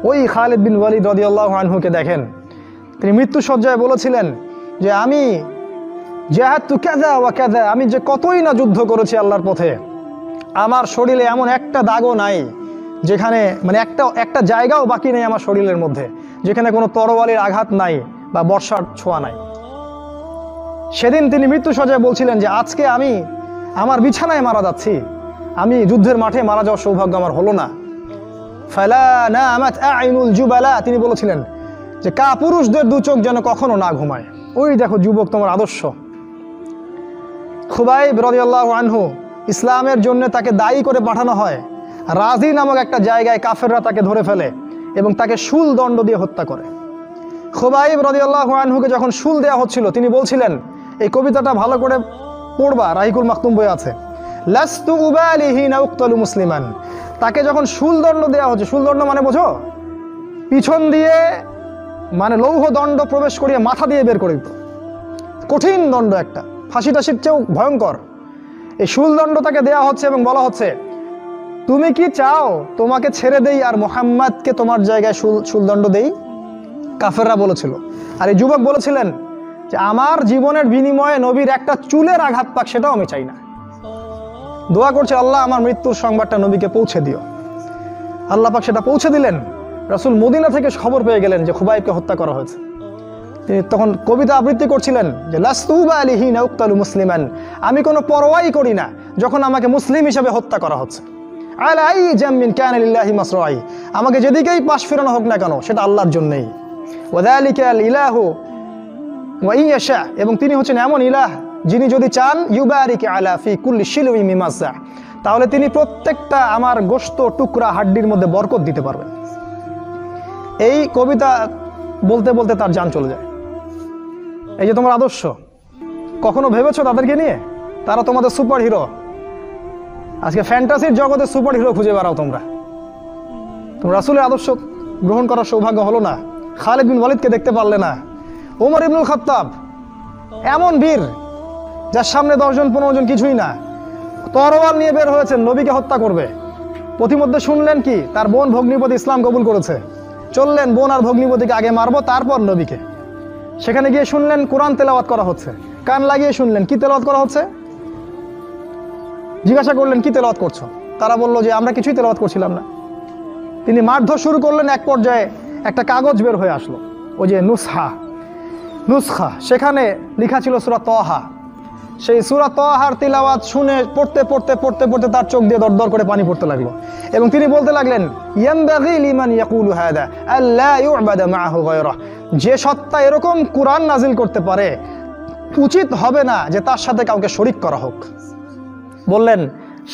ওই খালিদ বিন ওয়ালিদ রাদিয়াল্লাহু আনহুকে দেখেন, তিনি মৃত্যুসজ্জায় বলেছিলেন যে আমি জাহাদতু কাযা ওয়া কাযা, আমি যে কতই না যুদ্ধ করেছি আল্লাহর পথে, আমার শরীরে এমন একটা দাগও নাই যেখানে, মানে একটা জায়গাও বাকি নেই আমার শরীরের মধ্যে যেখানে কোনো তরবারির আঘাত নাই বা বর্ষার ছোঁয়া নাই। সেদিন তিনি মৃত্যুসজ্জায় বলছিলেন যে আজকে আমি আমার বিছানায় মারা যাচ্ছি, আমি যুদ্ধের মাঠে মারা যাওয়ার সৌভাগ্য আমার হলো না। ফালা নামাত আইনুল জুবালা, তিনি বলেছিলেন যে পুরুষদের 2 চোখ যেন কখনো না ঘুমায়। ওই দেখো যুবক, তোমার আদর্শ। খুবাইব রাদিয়াল্লাহু আনহু, ইসলামের জন্য তাকে দায়ী করে পাঠানো হয়, রাজি নামক একটা জায়গায় কাফেররা তাকে ধরে ফেলে এবং তাকে শুল দণ্ড দিয়ে হত্যা করে। খুবাইব রাদিয়াল্লাহু আনহুকে যখন শুল দেওয়া হচ্ছিল, তিনি বলছিলেন, এই কবিতাটা ভালো করে পড়বা, রাহিকুল মাকতুম বই আছে, লাস্তু উবালি হিনা উক্তালু মুসলিমান। তাকে যখন শুল দণ্ড দেওয়া হচ্ছে, শুল দণ্ড মানে বোঝো, পিছন দিয়ে মানে লৌহ দণ্ড প্রবেশ করিয়ে মাথা দিয়ে বের করে দিত, কঠিন দণ্ড, একটা ফাঁসি টাসির চেয়েও ভয়ঙ্কর। এই শুল দণ্ড তাকে দেওয়া হচ্ছে এবং বলা হচ্ছে, তুমি কি চাও তোমাকে ছেড়ে দেই আর মুহাম্মাদকে তোমার জায়গায় শুলদণ্ড দেই? কাফেররা বলেছিল। আর এই যুবক বলেছিলেন যে আমার জীবনের বিনিময়ে নবীর একটা চুলের আঘাত পাক, সেটাও আমি চাই না। দোয়া করছে, আল্লাহ আমার মৃত্যুর সংবাদটা নবীকে পৌঁছে দিও। আল্লাহ পাক সেটা পৌঁছে দিলেন। রাসূল মদিনা থেকে খবর পেয়ে গেলেন যে খুবাইবকে হত্যা করা হয়েছে। তিনি তখন কবিতা আবৃত্তি করছিলেন যে লাস্তু উবালি হিনা উক্তালু মুসলিমান, আমি কোনো পরোয়াই করি না যখন আমাকে মুসলিম হিসেবে হত্যা করা হচ্ছে। আলাই জামিন কানা লিল্লাহি মাসরাই, আমাকে যেদিকেই পাশ ফেরানো হোক না কেন সেটা আল্লাহর জন্যই। ওয়াযালিকাল ইলাহু ওয়া ইয়াশা, এবং তিনি হচ্ছেন এমন ইলাহ যিনি যদি চান ইউবারিক আলা ফি কুল্লি শিলউই মিমাসা, তাহলে তিনি প্রত্যেকটা আমার গোশত টুকরা হাড্ডির মধ্যে বরকত দিতে পারবেন। এই কবিতা বলতে বলতে তার জান চলে যায়। এই যে তোমার আদর্শ, কখনো ভেবেছো তাদেরকে নিয়ে? তারা তোমাদের সুপার হিরো। আজকে ফ্যান্টাসির জগতে সুপার হিরো খুঁজে বেড়াও তোমরা রাসূলের আদর্শ গ্রহণ করার সৌভাগ্য হলো না। খালিদ বিন ওয়ালিদকে দেখতে পারলে না। ওমর ইবনুল খাত্তাব এমন বীর, যার সামনে 10 জন 15 জন কিছুই না, তরোয়াল নিয়ে বের হয়েছেন নবীকে হত্যা করবে। প্রতিমধ্যে শুনলেন কি, তার বোন ভগ্নিপতি ইসলাম কবুল করেছে। চললেন বোন আর ভগ্নিপতিকে আগে মারবো, তারপর নবীকে। সেখানে গিয়ে শুনলেন কোরআন তেলাওয়াত করা হচ্ছে, কান লাগিয়ে শুনলেন কি তেলাওয়াত করা হচ্ছে। জিজ্ঞাসা করলেন কি তেলাওয়াত করছো? তারা বলল যে আমরা কিছুই তেলাওয়াত করছিলাম না। তিনি মারধর শুরু করলেন। এক পর্যায়ে একটা কাগজ বের হয়ে আসলো, ওই যে নুসখা, সেখানে লেখা ছিল সূরা তাহা। সেই সূরা তাহার তিলাওয়াত শুনে পড়তে পড়তে পড়তে পড়তে তার চোখ দিয়ে দরদর করে পানি পড়তে লাগলো এবং তিনি বলতে লাগলেন, ইয়ানবাগি লিমান ইয়াকুলু হাদা আল্লা ইউবাদা মাআহু গায়রা, যে সত্তা এরকম কুরআন নাজিল করতে পারে উচিত হবে না যে তার সাথে কাউকে শরীক করা হোক। বললেন,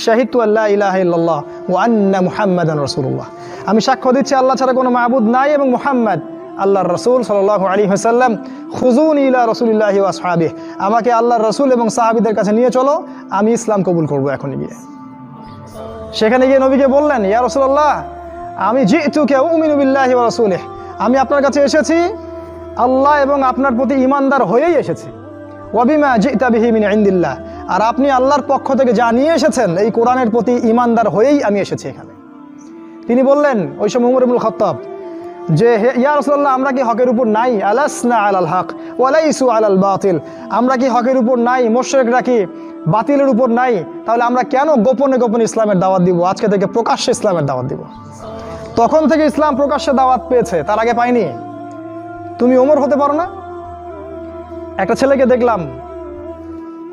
শাহিদতু আল্লা ইলাহা ইল্লাল্লাহ ওয়া আন্না মুহাম্মাদান রাসূলুল্লাহ, আমি সাক্ষ্য দিচ্ছি আল্লাহ ছাড়া কোনো মাবুদ নাই এবং মুহাম্মদ আল্লাহর রাসূল সাল্লাল্লাহু আলাইহি ওয়াসাল্লাম। খুযুনি ইলা রাসূলিল্লাহি ওয়া আসহাবিহি, আমাকে আল্লাহর রাসূল এবং সাহাবীদের কাছে নিয়ে চলো, আমি ইসলাম কবুল করব এখনই গিয়ে। সেখানে গিয়ে নবীকে বললেন, ইয়া রাসূলুল্লাহ, আমি জিতুকা উমিনু বিল্লাহি ওয়া রাসূলিহি, আমি আপনার কাছে এসেছি আল্লাহ এবং আপনার প্রতি ঈমানদার হয়েই এসেছি। ওয়া বিমা জিতা বিহি মিন ইনদিল্লাহ, আর আপনি আল্লাহর পক্ষ থেকে যা নিয়ে এসেছেন এই কোরআনের প্রতি ঈমানদার হয়েই আমি এসেছি এখানে। তিনি বললেন, ওই সময় উমর ইবনুল খাত্তাব, যে ইয়া রাসূলুল্লাহ, আমরা কি হকের উপর নাই? আলাসনা আলাল হক ওয়া লাইসু আলাল বাতিল, আমরা কি হকের উপর নাই? মুশরিকরা কি বাতিলের উপর নাই? তাহলে আমরা কেন গোপনে গোপনে ইসলামের দাওয়াত দিব? আজকে থেকে প্রকাশ্যে ইসলামের দাওয়াত দিব। তখন থেকে ইসলাম প্রকাশ্যে দাওয়াত পেয়েছে, তার আগে পায়নি। তুমি ওমর হতে পারো না? একটা ছেলেকে দেখলাম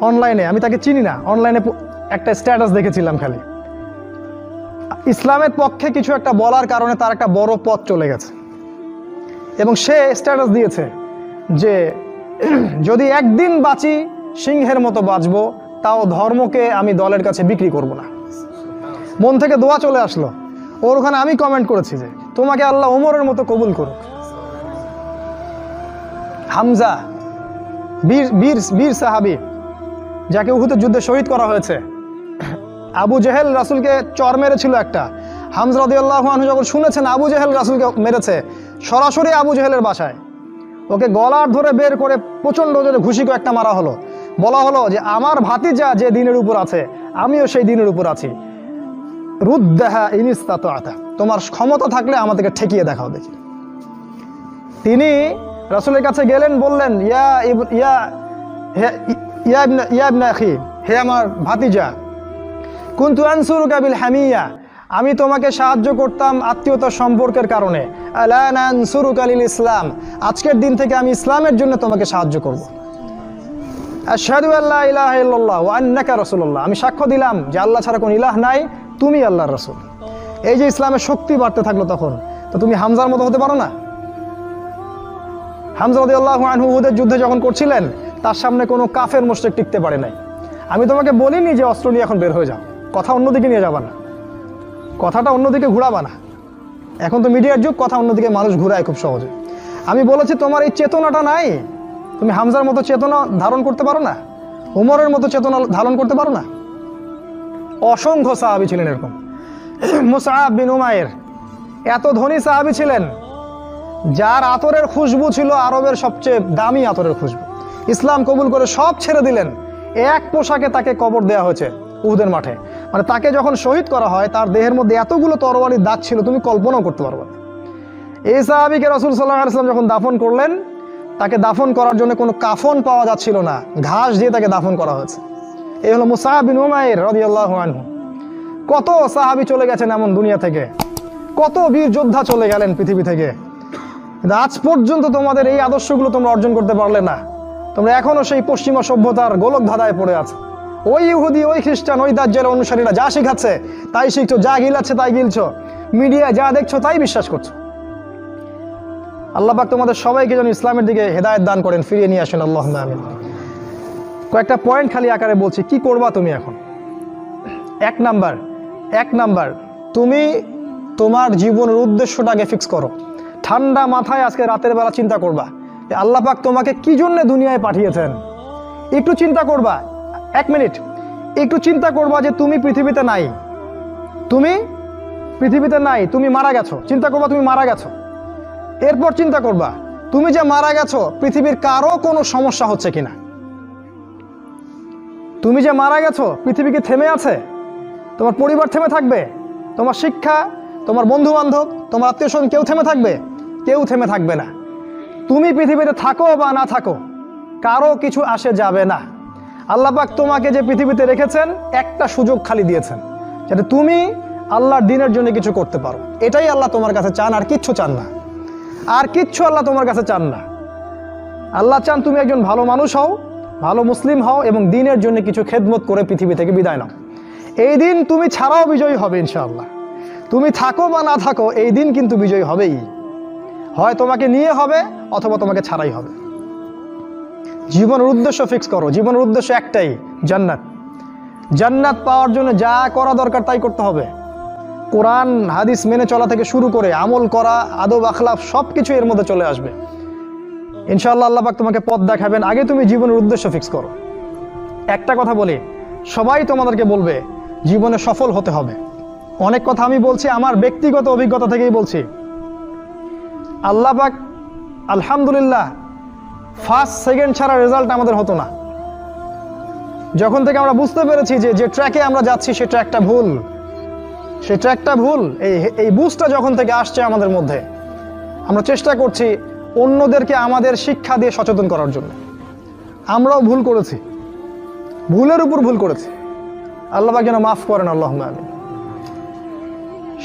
অনলাইনে, আমি তাকে চিনি না, অনলাইনে একটা স্ট্যাটাস দেখেছিলাম খালি, ইসলামের পক্ষে কিছু একটা বলার কারণে তার একটা বড় পথ চলে গেছে এবং সে স্ট্যাটাস দিয়েছে যে যদি একদিন বাঁচি সিংহের মতো বাঁচবো, তাও ধর্মকে আমি দলের কাছে বিক্রি করব না। মন থেকে দোয়া চলে আসলো ওর ওখানে। আমি কমেন্ট করেছি যে তোমাকে আল্লাহ ওমরের মতো কবুল করুক। হামজা বীর বীর বীর সাহাবী, যাকে উহুদের যুদ্ধে শহীদ করা হয়েছে, আবু জেহেল রাসূলকে চর মেরেছিল একটা। হামজা রাদিয়াল্লাহু আনহু যখন শুনেছেন আবু জেহেল রাসূলকে মেরেছে, সরাসরি আবু জেহেলের বাসায় ওকে গলার ধরে বের করে প্রচণ্ড জোরে ঘুষি একটা মারা হলো। বলা হলো যে আমার ভাতিজা যে দিনের উপর আছে আমিও সেই দিনের উপর আছি, রুদ্দাহা ইন ইসতাতা'তা, তোমার ক্ষমতা থাকলে আমাদেরকে ঠেকিয়ে দেখাও দেখি। তিনি রাসূলের কাছে গেলেন, বললেন, ইয়া ইবনা আখি, হে আমার ভাতিজা, কুনতু আনসুরুকা বিল হামিয়া, আমি তোমাকে সাহায্য করতাম আত্মীয়তার সম্পর্কের কারণে। আলানা আনসুরুকা লিল ইসলাম, আজকের দিন থেকে আমি ইসলামের জন্য তোমাকে সাহায্য করব। আশহাদু আল্লা ইলাহা ইল্লাল্লাহ ওয়া আন্নাকা রাসূলুল্লাহ, আমি সাক্ষ্য দিলাম যে আল্লাহ ছাড়া কোনো ইলাহ নাই, তুমি আল্লাহর রাসূল। এই যে ইসলামের শক্তি বাড়তে থাকলো তখন, তো তুমি হামজার মতো হতে পারো না? হামজা রাদিয়াল্লাহু আনহু উহুদের যুদ্ধে যখন করছিলেন, তার সামনে কোনো কাফের মুশরিক টিকতে পারে নাই। আমি তোমাকে বলিনি যে অস্ত্র নিয়ে এখন বের হয়ে যাও, কথা অন্যদিকে নিয়ে যাবা না, কথাটা অন্যদিকে ঘুরাবা না। এখন তো মিডিয়ার যুগ, কথা অন্যদিকে মানুষ ঘুরায় খুব সহজে। আমি বলেছি তোমার এই চেতনাটা নাই, তুমি হামজার মতো চেতনা ধারণ করতে পারো না, উমরের মতো চেতনা ধারণ করতে পারো না। অসংখ্য সাহাবী ছিলেন এরকম। মুসআব বিন উমাইর এত ধনী সাহাবী ছিলেন, যার আতরের খুশবু ছিল আরবের সবচেয়ে দামি আতরের খুশবু। ইসলাম কবুল করে সব ছেড়ে দিলেন, এক পোশাকে তাকে কবর দেওয়া হয়েছে উহুদের মাঠে। মানে তাকে যখন শহীদ করা হয়, তার দেহের মধ্যে এতগুলো তরবারির দাগ ছিল তুমি কল্পনাও করতে পারবে না। এই সাহাবীকে রাসূল সাল্লাল্লাহু আলাইহি ওয়াসাল্লাম যখন দাফন করলেন, তাকে দাফন করার জন্য কোনো কাফন পাওয়া যাচ্ছিল না, ঘাস দিয়ে তাকে দাফন করা হয়েছে। এই হলো মুসআব বিন উমাইর রাদিয়াল্লাহু আনহু। কত সাহাবী চলে গেছেন এমন দুনিয়া থেকে, কত বীর যোদ্ধা চলে গেলেন পৃথিবী থেকে, কিন্তু আজ পর্যন্ত তোমাদের এই আদর্শগুলো তোমরা অর্জন করতে পারলে না। তোমরা এখনো সেই পশ্চিমা সভ্যতার গোলক ধাঁধায় পড়ে আছো। ওই ইহুদি, ওই খ্রিস্টান, ওই দাজ্জালের অনুসারীরা যা শিখাচ্ছে তাই শিখছো, যা গিলাচ্ছে তাই গিলছো, মিডিয়া যা দেখছো তাই বিশ্বাস করছো। আল্লাহ পাক তোমাদের সবাইকে যেন ইসলামের দিকে হেদায়েত দান করেন, ফিরিয়ে নিয়ে আসেন, আল্লাহুম্মা আমিন। কয়েকটা পয়েন্ট খালি আকারে বলছি, কি করবা তুমি এখন। এক নাম্বার, তুমি তোমার জীবনের উদ্দেশ্যটাকে ফিক্স করো। ঠান্ডা মাথায় আজকে রাতের বেলা চিন্তা করবা যে আল্লাহ পাক তোমাকে কি জন্য দুনিয়ায় পাঠিয়েছেন। একটু চিন্তা করবা, 1 মিনিট একটু চিন্তা করবা যে তুমি পৃথিবীতে নাই, তুমি মারা গেছো। চিন্তা করবা তুমি মারা গেছো। এরপর চিন্তা করবা তুমি যে মারা গেছো, পৃথিবীর কারো কোনো সমস্যা হচ্ছে কিনা। তুমি যে মারা গেছো, পৃথিবী কি থেমে আছে? তোমার পরিবার থেমে থাকবে? তোমার শিক্ষা, তোমার বন্ধু বান্ধব, তোমার আত্মীয় স্বজন কেউ থেমে থাকবে? কেউ থেমে থাকবে না। তুমি পৃথিবীতে থাকো বা না থাকো, কারো কিছু আসে যাবে না। আল্লাহ পাক তোমাকে যে পৃথিবীতে রেখেছেন, একটা সুযোগ খালি দিয়েছেন, যাতে তুমি আল্লাহর দ্বীনের জন্য কিছু করতে পারো। এটাই আল্লাহ তোমার কাছে চান, আর কিচ্ছু চান না। আর কিচ্ছু আল্লাহ তোমার কাছে চান না। আল্লাহ চান তুমি একজন ভালো মানুষ হও, ভালো মুসলিম হও এবং দিনের জন্য কিছু খেদমত করে পৃথিবী থেকে বিদায় নাও। এই দিন তুমি ছাড়াও বিজয়ী হবে ইনশাআল্লাহ। তুমি থাকো বা না থাকো, এই দিন কিন্তু বিজয়ী হবেই। হয় তোমাকে নিয়ে হবে অথবা তোমাকে ছাড়াই হবে। জীবনের উদ্দেশ্য ফিক্স করো। জীবনের উদ্দেশ্য একটাই, জান্নাত। জান্নাত পাওয়ার জন্য যা করা দরকার তাই করতে হবে। কোরআন হাদিস মেনে চলা থেকে শুরু করে আমল করা, আদব আখলাক সব কিছু এর মধ্যে চলে আসবে ইনশাআল্লাহ। আল্লাহ পাক তোমাকে পথ দেখাবেন। আগে তুমি জীবনের উদ্দেশ্য ফিক্স করো। একটা কথা বলি, সবাই তোমাদেরকে বলবে জীবনে সফল হতে হবে। অনেক কথা আমি বলছি আমার ব্যক্তিগত অভিজ্ঞতা থেকেই বলছি। আল্লাহ পাক আলহামদুলিল্লাহ ফার্স্ট সেকেন্ড ছাড়া রেজাল্ট আমাদের হতো না। যখন থেকে আমরা বুঝতে পেরেছি যে ট্র্যাকে আমরা যাচ্ছি সে ট্র্যাকটা ভুল, সে ট্র্যাকটা ভুল, এই বুঝটা যখন থেকে আসছে আমাদের মধ্যে, আমরা চেষ্টা করছি অন্যদেরকে আমাদের শিক্ষা দিয়ে সচেতন করার জন্য। আমরাও ভুল করেছি, ভুলের উপর ভুল করেছি। আল্লাহ পাক যেন মাফ করেন, আল্লাহুম্মা আমিন।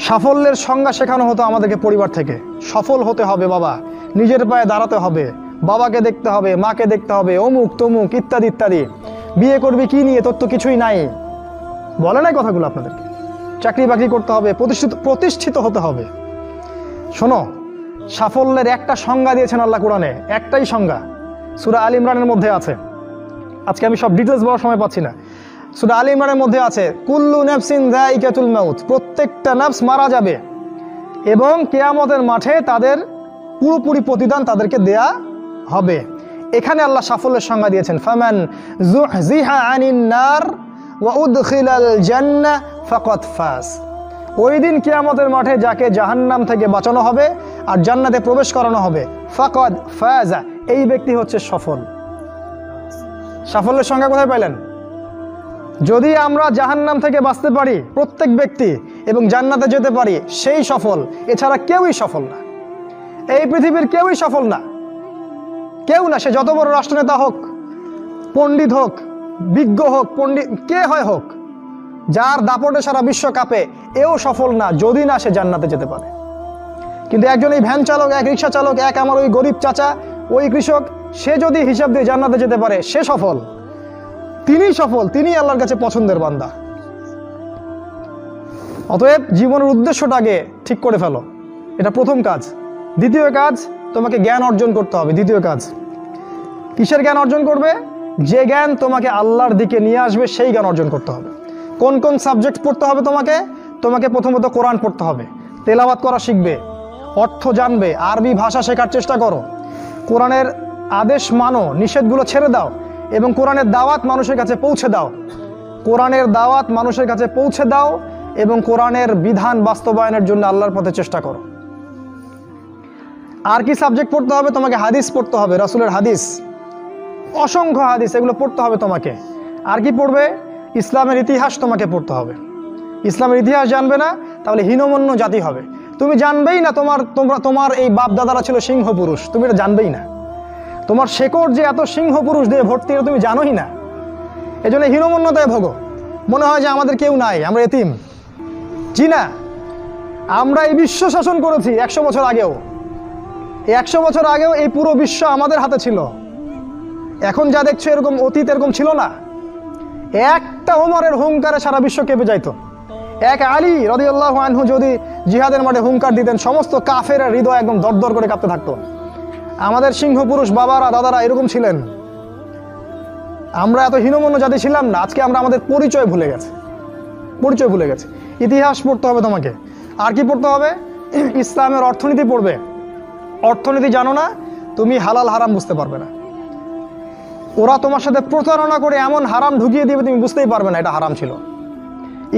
সাফল্যের সংজ্ঞা শেখানো হতো আমাদেরকে পরিবার থেকে। সফল হতে হবে বাবা, নিজের পায়ে দাঁড়াতে হবে, বাবাকে দেখতে হবে, মাকে দেখতে হবে, অমুক তমুক ইত্যাদি ইত্যাদি। বিয়ে করবি কি নিয়ে, তোর তো কিছুই নাই, বলে নাই কথাগুলো আপনাদেরকে। চাকরি বাকরি করতে হবে, প্রতিষ্ঠিত হতে হবে। শোনো, সাফল্যের একটা সংজ্ঞা দিয়েছেন আল্লাহ কোরআনে, একটাই সংজ্ঞা, সূরা আল ইমরানের মধ্যে আছে। আজকে আমি সব ডিটেলস বলার সময় পাচ্ছি না। সূরা আল ইমরানের মধ্যে আছে, কুল্লু নাফসিন যায়িকাতুল মাউত, প্রত্যেকটা নফস মারা যাবে এবং কিয়ামতের মাঠে তাদের পুরোপুরি প্রতিদান তাদেরকে দেয়া হবে। এখানে আল্লাহ সাফল্যের সংজ্ঞা দিয়েছেন, ফামান যুহজিহা আনিন নার ওয়া উদখিলাল জান্নাহ ফাকাদ ফাজ। ওই দিন কিয়ামতের মাঠে যাকে জাহান্নাম থেকে বাঁচানো হবে আর জান্নাতে প্রবেশ করানো হবে, ফাকাদ ফাজা, এই ব্যক্তি হচ্ছে সফল। সাফল্যের সংজ্ঞা কোথায় পাইলেন? যদি আমরা জাহান্নাম থেকে বাঁচতে পারি প্রত্যেক ব্যক্তি এবং জান্নাতে যেতে পারি, সেই সফল। এছাড়া কেউই সফল না, এই পৃথিবীর কেউই সফল না, কেউ না। সে যত বড় রাষ্ট্রনেতা হোক, পণ্ডিত হোক, বিজ্ঞ হোক, পণ্ডিত কে হয় হোক, যার দাপটে সারা বিশ্ব কাঁপে, এও সফল না যদি না সে জান্নাতে যেতে পারে। কিন্তু একজন এই ভ্যান চালক, এক রিক্সা চালক, এক আমার ওই গরিব চাচা, ওই কৃষক, সে যদি হিসাব দিয়ে জান্নাতে যেতে পারে, সে সফল। তিনিই সফল, তিনি আল্লাহর কাছে পছন্দের বান্দা। অতএব জীবনের উদ্দেশ্যটাকে ঠিক করে ফেলো, এটা প্রথম কাজ। দ্বিতীয় কাজ, তোমাকে জ্ঞান অর্জন করতে হবে। দ্বিতীয় কাজ, কিসের জ্ঞান অর্জন করবে? যে জ্ঞান তোমাকে আল্লাহর দিকে নিয়ে আসবে সেই জ্ঞান অর্জন করতে হবে। কোন কোন সাবজেক্ট পড়তে হবে তোমাকে প্রথমত কোরআন পড়তে হবে, তেলাওয়াত করা শিখবে, অর্থ জানবে, আরবি ভাষা শেখার চেষ্টা করো, কোরআনের আদেশ মানো, নিষেধগুলো ছেড়ে দাও এবং কোরআনের দাওয়াত মানুষের কাছে পৌঁছে দাও। কোরআনের দাওয়াত মানুষের কাছে পৌঁছে দাও এবং কোরআনের বিধান বাস্তবায়নের জন্য আল্লাহর পথে চেষ্টা করো। আর কি সাবজেক্ট পড়তে হবে? তোমাকে হাদিস পড়তে হবে, রাসূলের হাদিস, অসংখ্য হাদিস, এগুলো পড়তে হবে তোমাকে। আর কি পড়বে? ইসলামের ইতিহাস তোমাকে পড়তে হবে। ইসলামের ইতিহাস জানবে না তাহলে হীনমন্য জাতি হবে। তুমি জানবেই না তোমার এই বাপ দাদারা ছিল সিংহ পুরুষ, তুমি এটা জানবেই না। তোমার শেকড় যে এত সিংহ পুরুষ দিয়ে ভর্তি, এটা তুমি জানোই না। এই জন্য হীনমন্যতায় ভোগো, মনে হয় যে আমাদের কেউ নাই, আমরা এতিম। জি না, আমরা এই বিশ্ব শাসন করেছি 100 বছর আগেও। এই 100 বছর আগেও এই পুরো বিশ্ব আমাদের হাতে ছিল। এখন যা দেখছো এরকম অতীত এরকম ছিল না। একটা ওমরের হুঙ্কারে সারা বিশ্ব কেঁপে যাইতো। এক আলী রাদিয়াল্লাহু আনহু যদি জিহাদের মাঠে হুঙ্কার দিতেন, সমস্ত কাফের হৃদয় একদম দরদর করে কাঁপতে থাকতো। আমাদের সিংহ পুরুষ বাবারা দাদারা এরকম ছিলেন। আমরা এত হীনমন্য জাতি ছিলাম না। আজকে আমরা আমাদের পরিচয় ভুলে গেছি। ইতিহাস পড়তে হবে তোমাকে। আর কি পড়তে হবে? ইসলামের অর্থনীতি পড়বে। অর্থনীতি জানো না, তুমি হালাল হারাম বুঝতে পারবে না। ওরা তোমার সাথে প্রতারণা করে এমন হারাম ঢুকিয়ে দিবে তুমি বুঝতেই পারবে না এটা হারাম ছিল।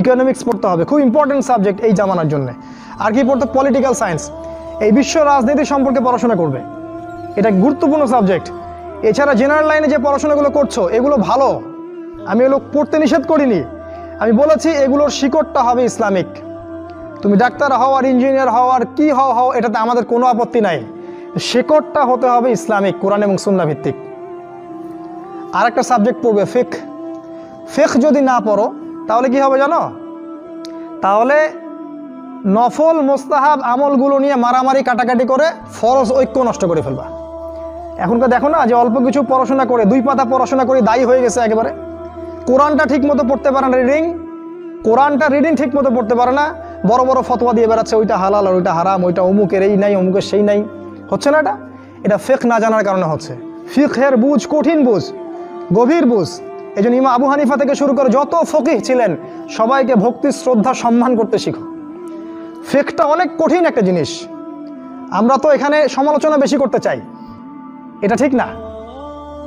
ইকোনমিক্স পড়তে হবে, খুব ইম্পর্টেন্ট সাবজেক্ট এই জামানার জন্য। আর কি পড়তে? পলিটিক্যাল সায়েন্স, এই বিশ্ব রাজনীতি সম্পর্কে পড়াশোনা করবে, এটা গুরুত্বপূর্ণ সাবজেক্ট। এছাড়া জেনারেল লাইনে যে পড়াশোনাগুলো করছো এগুলো ভালো, আমি এগুলো পড়তে নিষেধ করিনি। আমি বলেছি এগুলোর শিকড়টা হবে ইসলামিক। তুমি ডাক্তার হও আর ইঞ্জিনিয়ার হও আর কি হও, এটাতে আমাদের কোনো আপত্তি নাই। শিকড়টা হতে হবে ইসলামিক, কোরআন এবং সুন্নাহ ভিত্তিক। আর একটা সাবজেক্ট পড়বে ফিকহ। ফিকহ যদি না পড়ো তাহলে কি হবে জানো? তাহলে নফল মোস্তাহাব আমলগুলো নিয়ে মারামারি কাটাকাটি করে ফরজ ঐক্য নষ্ট করে ফেলবা। এখনকার দেখো না যে অল্প কিছু পড়াশোনা করে 2 পাতা পড়াশোনা করে দায়ী হয়ে গেছে একেবারে। কোরআনটা ঠিক মতো পড়তে পারে না, কোরআনটা রিডিং ঠিক মতো পড়তে পারে না, বড় বড় ফতোয়া দিয়ে বেড়াচ্ছে ওইটা হালাল আর ওইটা হারাম, ওইটা অমুকের এই নাই অমুকের সেই নাই। হচ্ছে না এটা ফিকহ না জানার কারণে হচ্ছে। ফিকহের বুঝ কঠিন বুঝ, গভীর বুঝ। এই জন্য ইমাম আবু হানিফা থেকে শুরু করে যত ফকিহ ছিলেন সবাইকে ভক্তি শ্রদ্ধা সম্মান করতে শিখো। ফিকহটা অনেক কঠিন একটা জিনিস। আমরা তো এখানে সমালোচনা বেশি করতে চাই, এটা ঠিক না।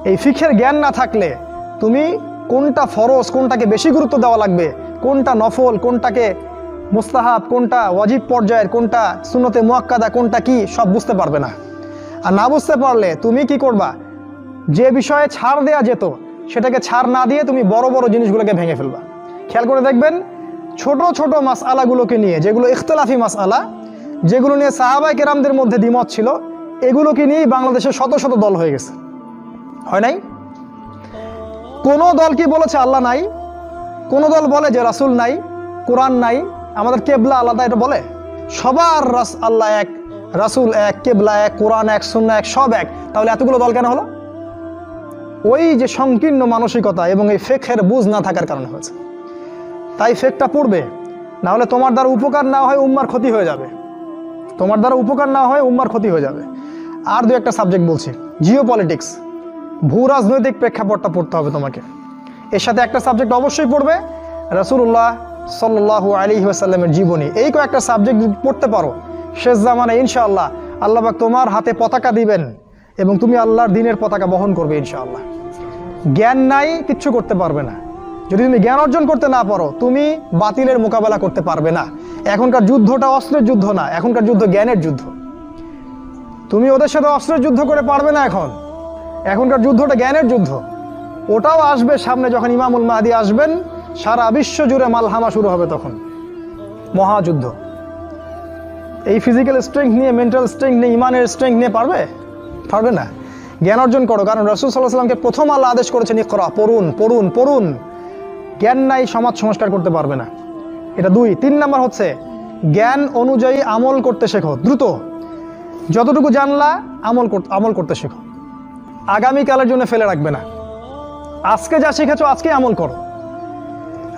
এই ফিকহের জ্ঞান না থাকলে তুমি কোনটা ফরজ, কোনটাকে বেশি গুরুত্ব দেওয়া লাগবে, কোনটা নফল, কোনটাকে মুস্তাহাব, কোনটা ওয়াজিব পর্যায়ের, কোনটা সুন্নতে মুআক্কাদা, কোনটা কি সব বুঝতে পারবে না। আর না বুঝতে পারলে তুমি কি করবা, যে বিষয়ে ছাড় দেয়া যেত সেটাকে ছাড় না দিয়ে তুমি বড় বড় জিনিসগুলোকে ভেঙে ফেলবা। খেয়াল করে দেখবেন ছোট ছোট মাসআলাগুলোকে নিয়ে, যেগুলো ইখতিলাফি মাসআলা, যেগুলো নিয়ে সাহাবায়ে কেরামদের মধ্যে দ্বিমত ছিল, এগুলোকে নিয়েই বাংলাদেশে শত শত দল হয়ে গেছে। হয় নাই? কোনো দল কি বলেছে আল্লাহ নাই? কোনো দল বলে যে রাসূল নাই, কোরআন নাই, আমাদের কেবলা আলাদা, এটা বলে? সবার আল্লাহ এক, রাসূল এক, কেবলা এক, কোরআন এক, সুন্নাহ এক, সব এক। তাহলে এতগুলো দল কেন হলো? ওই যে সংকীর্ণ মানসিকতা এবং এই ফিকহের বুঝ না থাকার কারণে হয়েছে। তাই ফিকহটা পড়বে, না হলে তোমার দ্বারা উপকার না হয় উম্মার ক্ষতি হয়ে যাবে। তোমার দ্বারা উপকার না হয় উম্মার ক্ষতি হয়ে যাবে। আর 2-1টা সাবজেক্ট বলছি। জিও পলিটিক্স, ভূ রাজনৈতিক প্রেক্ষাপটটা পড়তে হবে তোমাকে। এর সাথে একটা সাবজেক্ট অবশ্যই পড়বে, রাসূলুল্লাহ সাল্লাল্লাহু আলাইহি ওয়াসাল্লামের জীবনী। এই কয়েকটা সাবজেক্ট পড়তে পারো, শেষ জামানায় ইনশাআল্লাহ আল্লাহ পাক তোমার হাতে পতাকা দিবেন এবং তুমি আল্লাহর দ্বীনের পতাকা বহন করবে ইনশাআল্লাহ। জ্ঞান নাই, কিচ্ছু করতে পারবে না। যদি তুমি জ্ঞান অর্জন করতে না পারো, তুমি বাতিলের মোকাবেলা করতে পারবে না। এখনকার যুদ্ধটা অস্ত্রের যুদ্ধ না, এখনকার যুদ্ধ জ্ঞানের যুদ্ধ। তুমি ওদের সাথে অস্ত্রের যুদ্ধ করে পারবে না। এখনকার যুদ্ধটা জ্ঞানের যুদ্ধ। ওটাও আসবে সামনে, যখন ইমামুল মাহদী আসবেন, সারা বিশ্ব জুড়ে মালহামা শুরু হবে, তখন মহাযুদ্ধ। এই ফিজিক্যাল স্ট্রেংথ নিয়ে, মেন্টাল স্ট্রেংথ নিয়ে, ইমানের স্ট্রেংথ নিয়ে পারবে না। জ্ঞান অর্জন করো, কারণ রাসূল সাল্লাল্লাহু আলাইহি ওয়াসাল্লামকে প্রথম আল্লাহ আদেশ করেছেন ইকরা, পড়ুন পড়ুন পড়ুন। জ্ঞান নাই, সমাজ সংস্কার করতে পারবে না। এটা 2। 3 নাম্বার হচ্ছে জ্ঞান অনুযায়ী আমল করতে শেখো। দ্রুত যতটুকু জানলা আমল করতে শেখো। আগামীকালের জন্য ফেলে রাখবে না। আজকে যা শিখেছো আজকে আমল করো।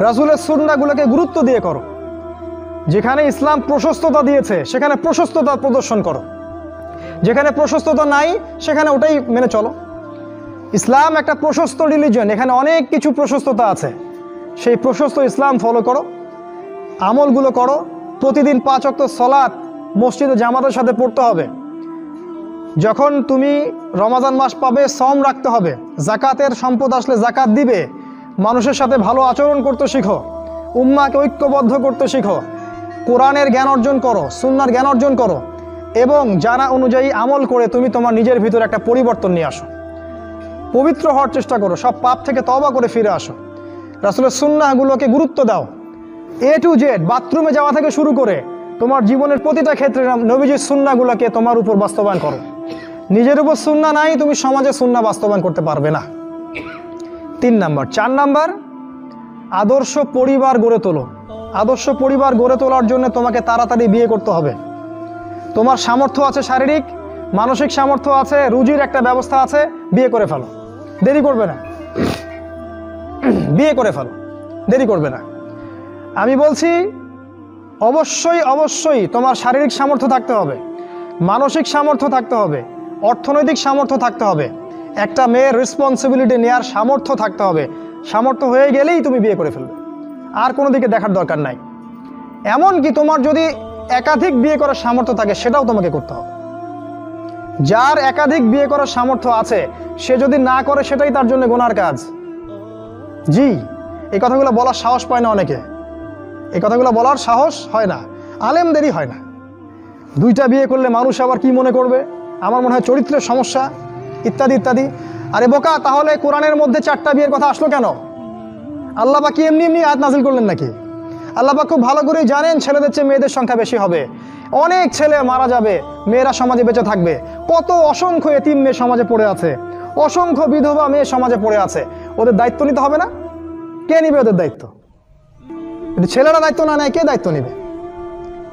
রাসূলের সুন্নাহগুলোকে গুরুত্ব দিয়ে করো। যেখানে ইসলাম প্রশস্ততা দিয়েছে সেখানে প্রশস্ততা প্রদর্শন করো, যেখানে প্রশস্ততা নাই সেখানে ওটাই মেনে চলো। ইসলাম একটা প্রশস্ত রিলিজিয়ন, এখানে অনেক কিছু প্রশস্ততা আছে। সেই প্রশস্ত ইসলাম ফলো করো, আমলগুলো করো। প্রতিদিন 5 ওয়াক্ত সালাত মসজিদে জামাতের সাথে পড়তে হবে। যখন তুমি রমাজান মাস পাবে, সওম রাখতে হবে। জাকাতের সম্পদ আসলে জাকাত দিবে। মানুষের সাথে ভালো আচরণ করতে শিখো, উম্মাহকে ঐক্যবদ্ধ করতে শিখো। কোরআনের জ্ঞান অর্জন করো, সুন্নাহর জ্ঞান অর্জন করো এবং জানা অনুযায়ী আমল করে তুমি তোমার নিজের ভিতরে একটা পরিবর্তন নিয়ে আসো। পবিত্র হওয়ার চেষ্টা করো, সব পাপ থেকে তওবা করে ফিরে আসো। রাসূলের সুন্নাহগুলোকে গুরুত্ব দাও। A to Z, বাথরুমে যাওয়া থেকে শুরু করে তোমার জীবনের প্রতিটা ক্ষেত্রে নবীজির সুন্নাহগুলোকে তোমার উপর বাস্তবায়ন করো। নিজের উপর সুন্নাহ নাই, তুমি সমাজে সুন্নাহ বাস্তবায়ন করতে পারবে না। 3 নাম্বার। 4 নাম্বার, আদর্শ পরিবার গড়ে তোলো। আদর্শ পরিবার গড়ে তোলার জন্য তোমাকে তাড়াতাড়ি বিয়ে করতে হবে। তোমার সামর্থ্য আছে, শারীরিক মানসিক সামর্থ্য আছে, রুজির একটা ব্যবস্থা আছে, বিয়ে করে ফেলো, দেরি করবে না। বিয়ে করে ফেলো, দেরি করবে না। আমি বলছি অবশ্যই অবশ্যই তোমার শারীরিক সামর্থ্য থাকতে হবে, মানসিক সামর্থ্য থাকতে হবে, অর্থনৈতিক সামর্থ্য থাকতে হবে, একটা মেয়ের রেসপন্সিবিলিটি নেওয়ার সামর্থ্য থাকতে হবে। সামর্থ্য হয়ে গেলেই তুমি বিয়ে করে ফেলবে, আর কোনো দিকে দেখার দরকার নাই। এমনকি তোমার যদি একাধিক বিয়ে করার সামর্থ্য থাকে সেটাও তোমাকে করতে হবে। যার একাধিক বিয়ে করার সামর্থ্য আছে সে যদি না করে সেটাই তার জন্য গুনার কাজ। জি, এই কথাগুলো বলার সাহস পায় না অনেকে, এই কথাগুলো বলার সাহস হয় না, আলেমদেরই হয় না। 2টা বিয়ে করলে মানুষ আবার কি মনে করবে, আমার মনে হয় চরিত্রের সমস্যা ইত্যাদি ইত্যাদি। আরে বোকা, তাহলে কোরআনের মধ্যে 4টা বিয়ের কথা আসলো কেন? আল্লাহ পাক কি এমনি এমনি আয়াত নাজিল করলেন নাকি? আল্লাহ পাক খুব ভালো করেই জানেন ছেলেদের চেয়ে মেয়েদের সংখ্যা বেশি হবে। অনেক ছেলে মারা যাবে, মেয়েরা সমাজে বেঁচে থাকবে। কত অসংখ্য এতিম মেয়ে সমাজে পড়ে আছে, অসংখ্য বিধবা মেয়ে সমাজে পড়ে আছে। ওদের দায়িত্ব নিতে হবে না? কে নিবে ওদের দায়িত্ব? যদি ছেলেরা দায়িত্ব না নেয় কে দায়িত্ব নেবে?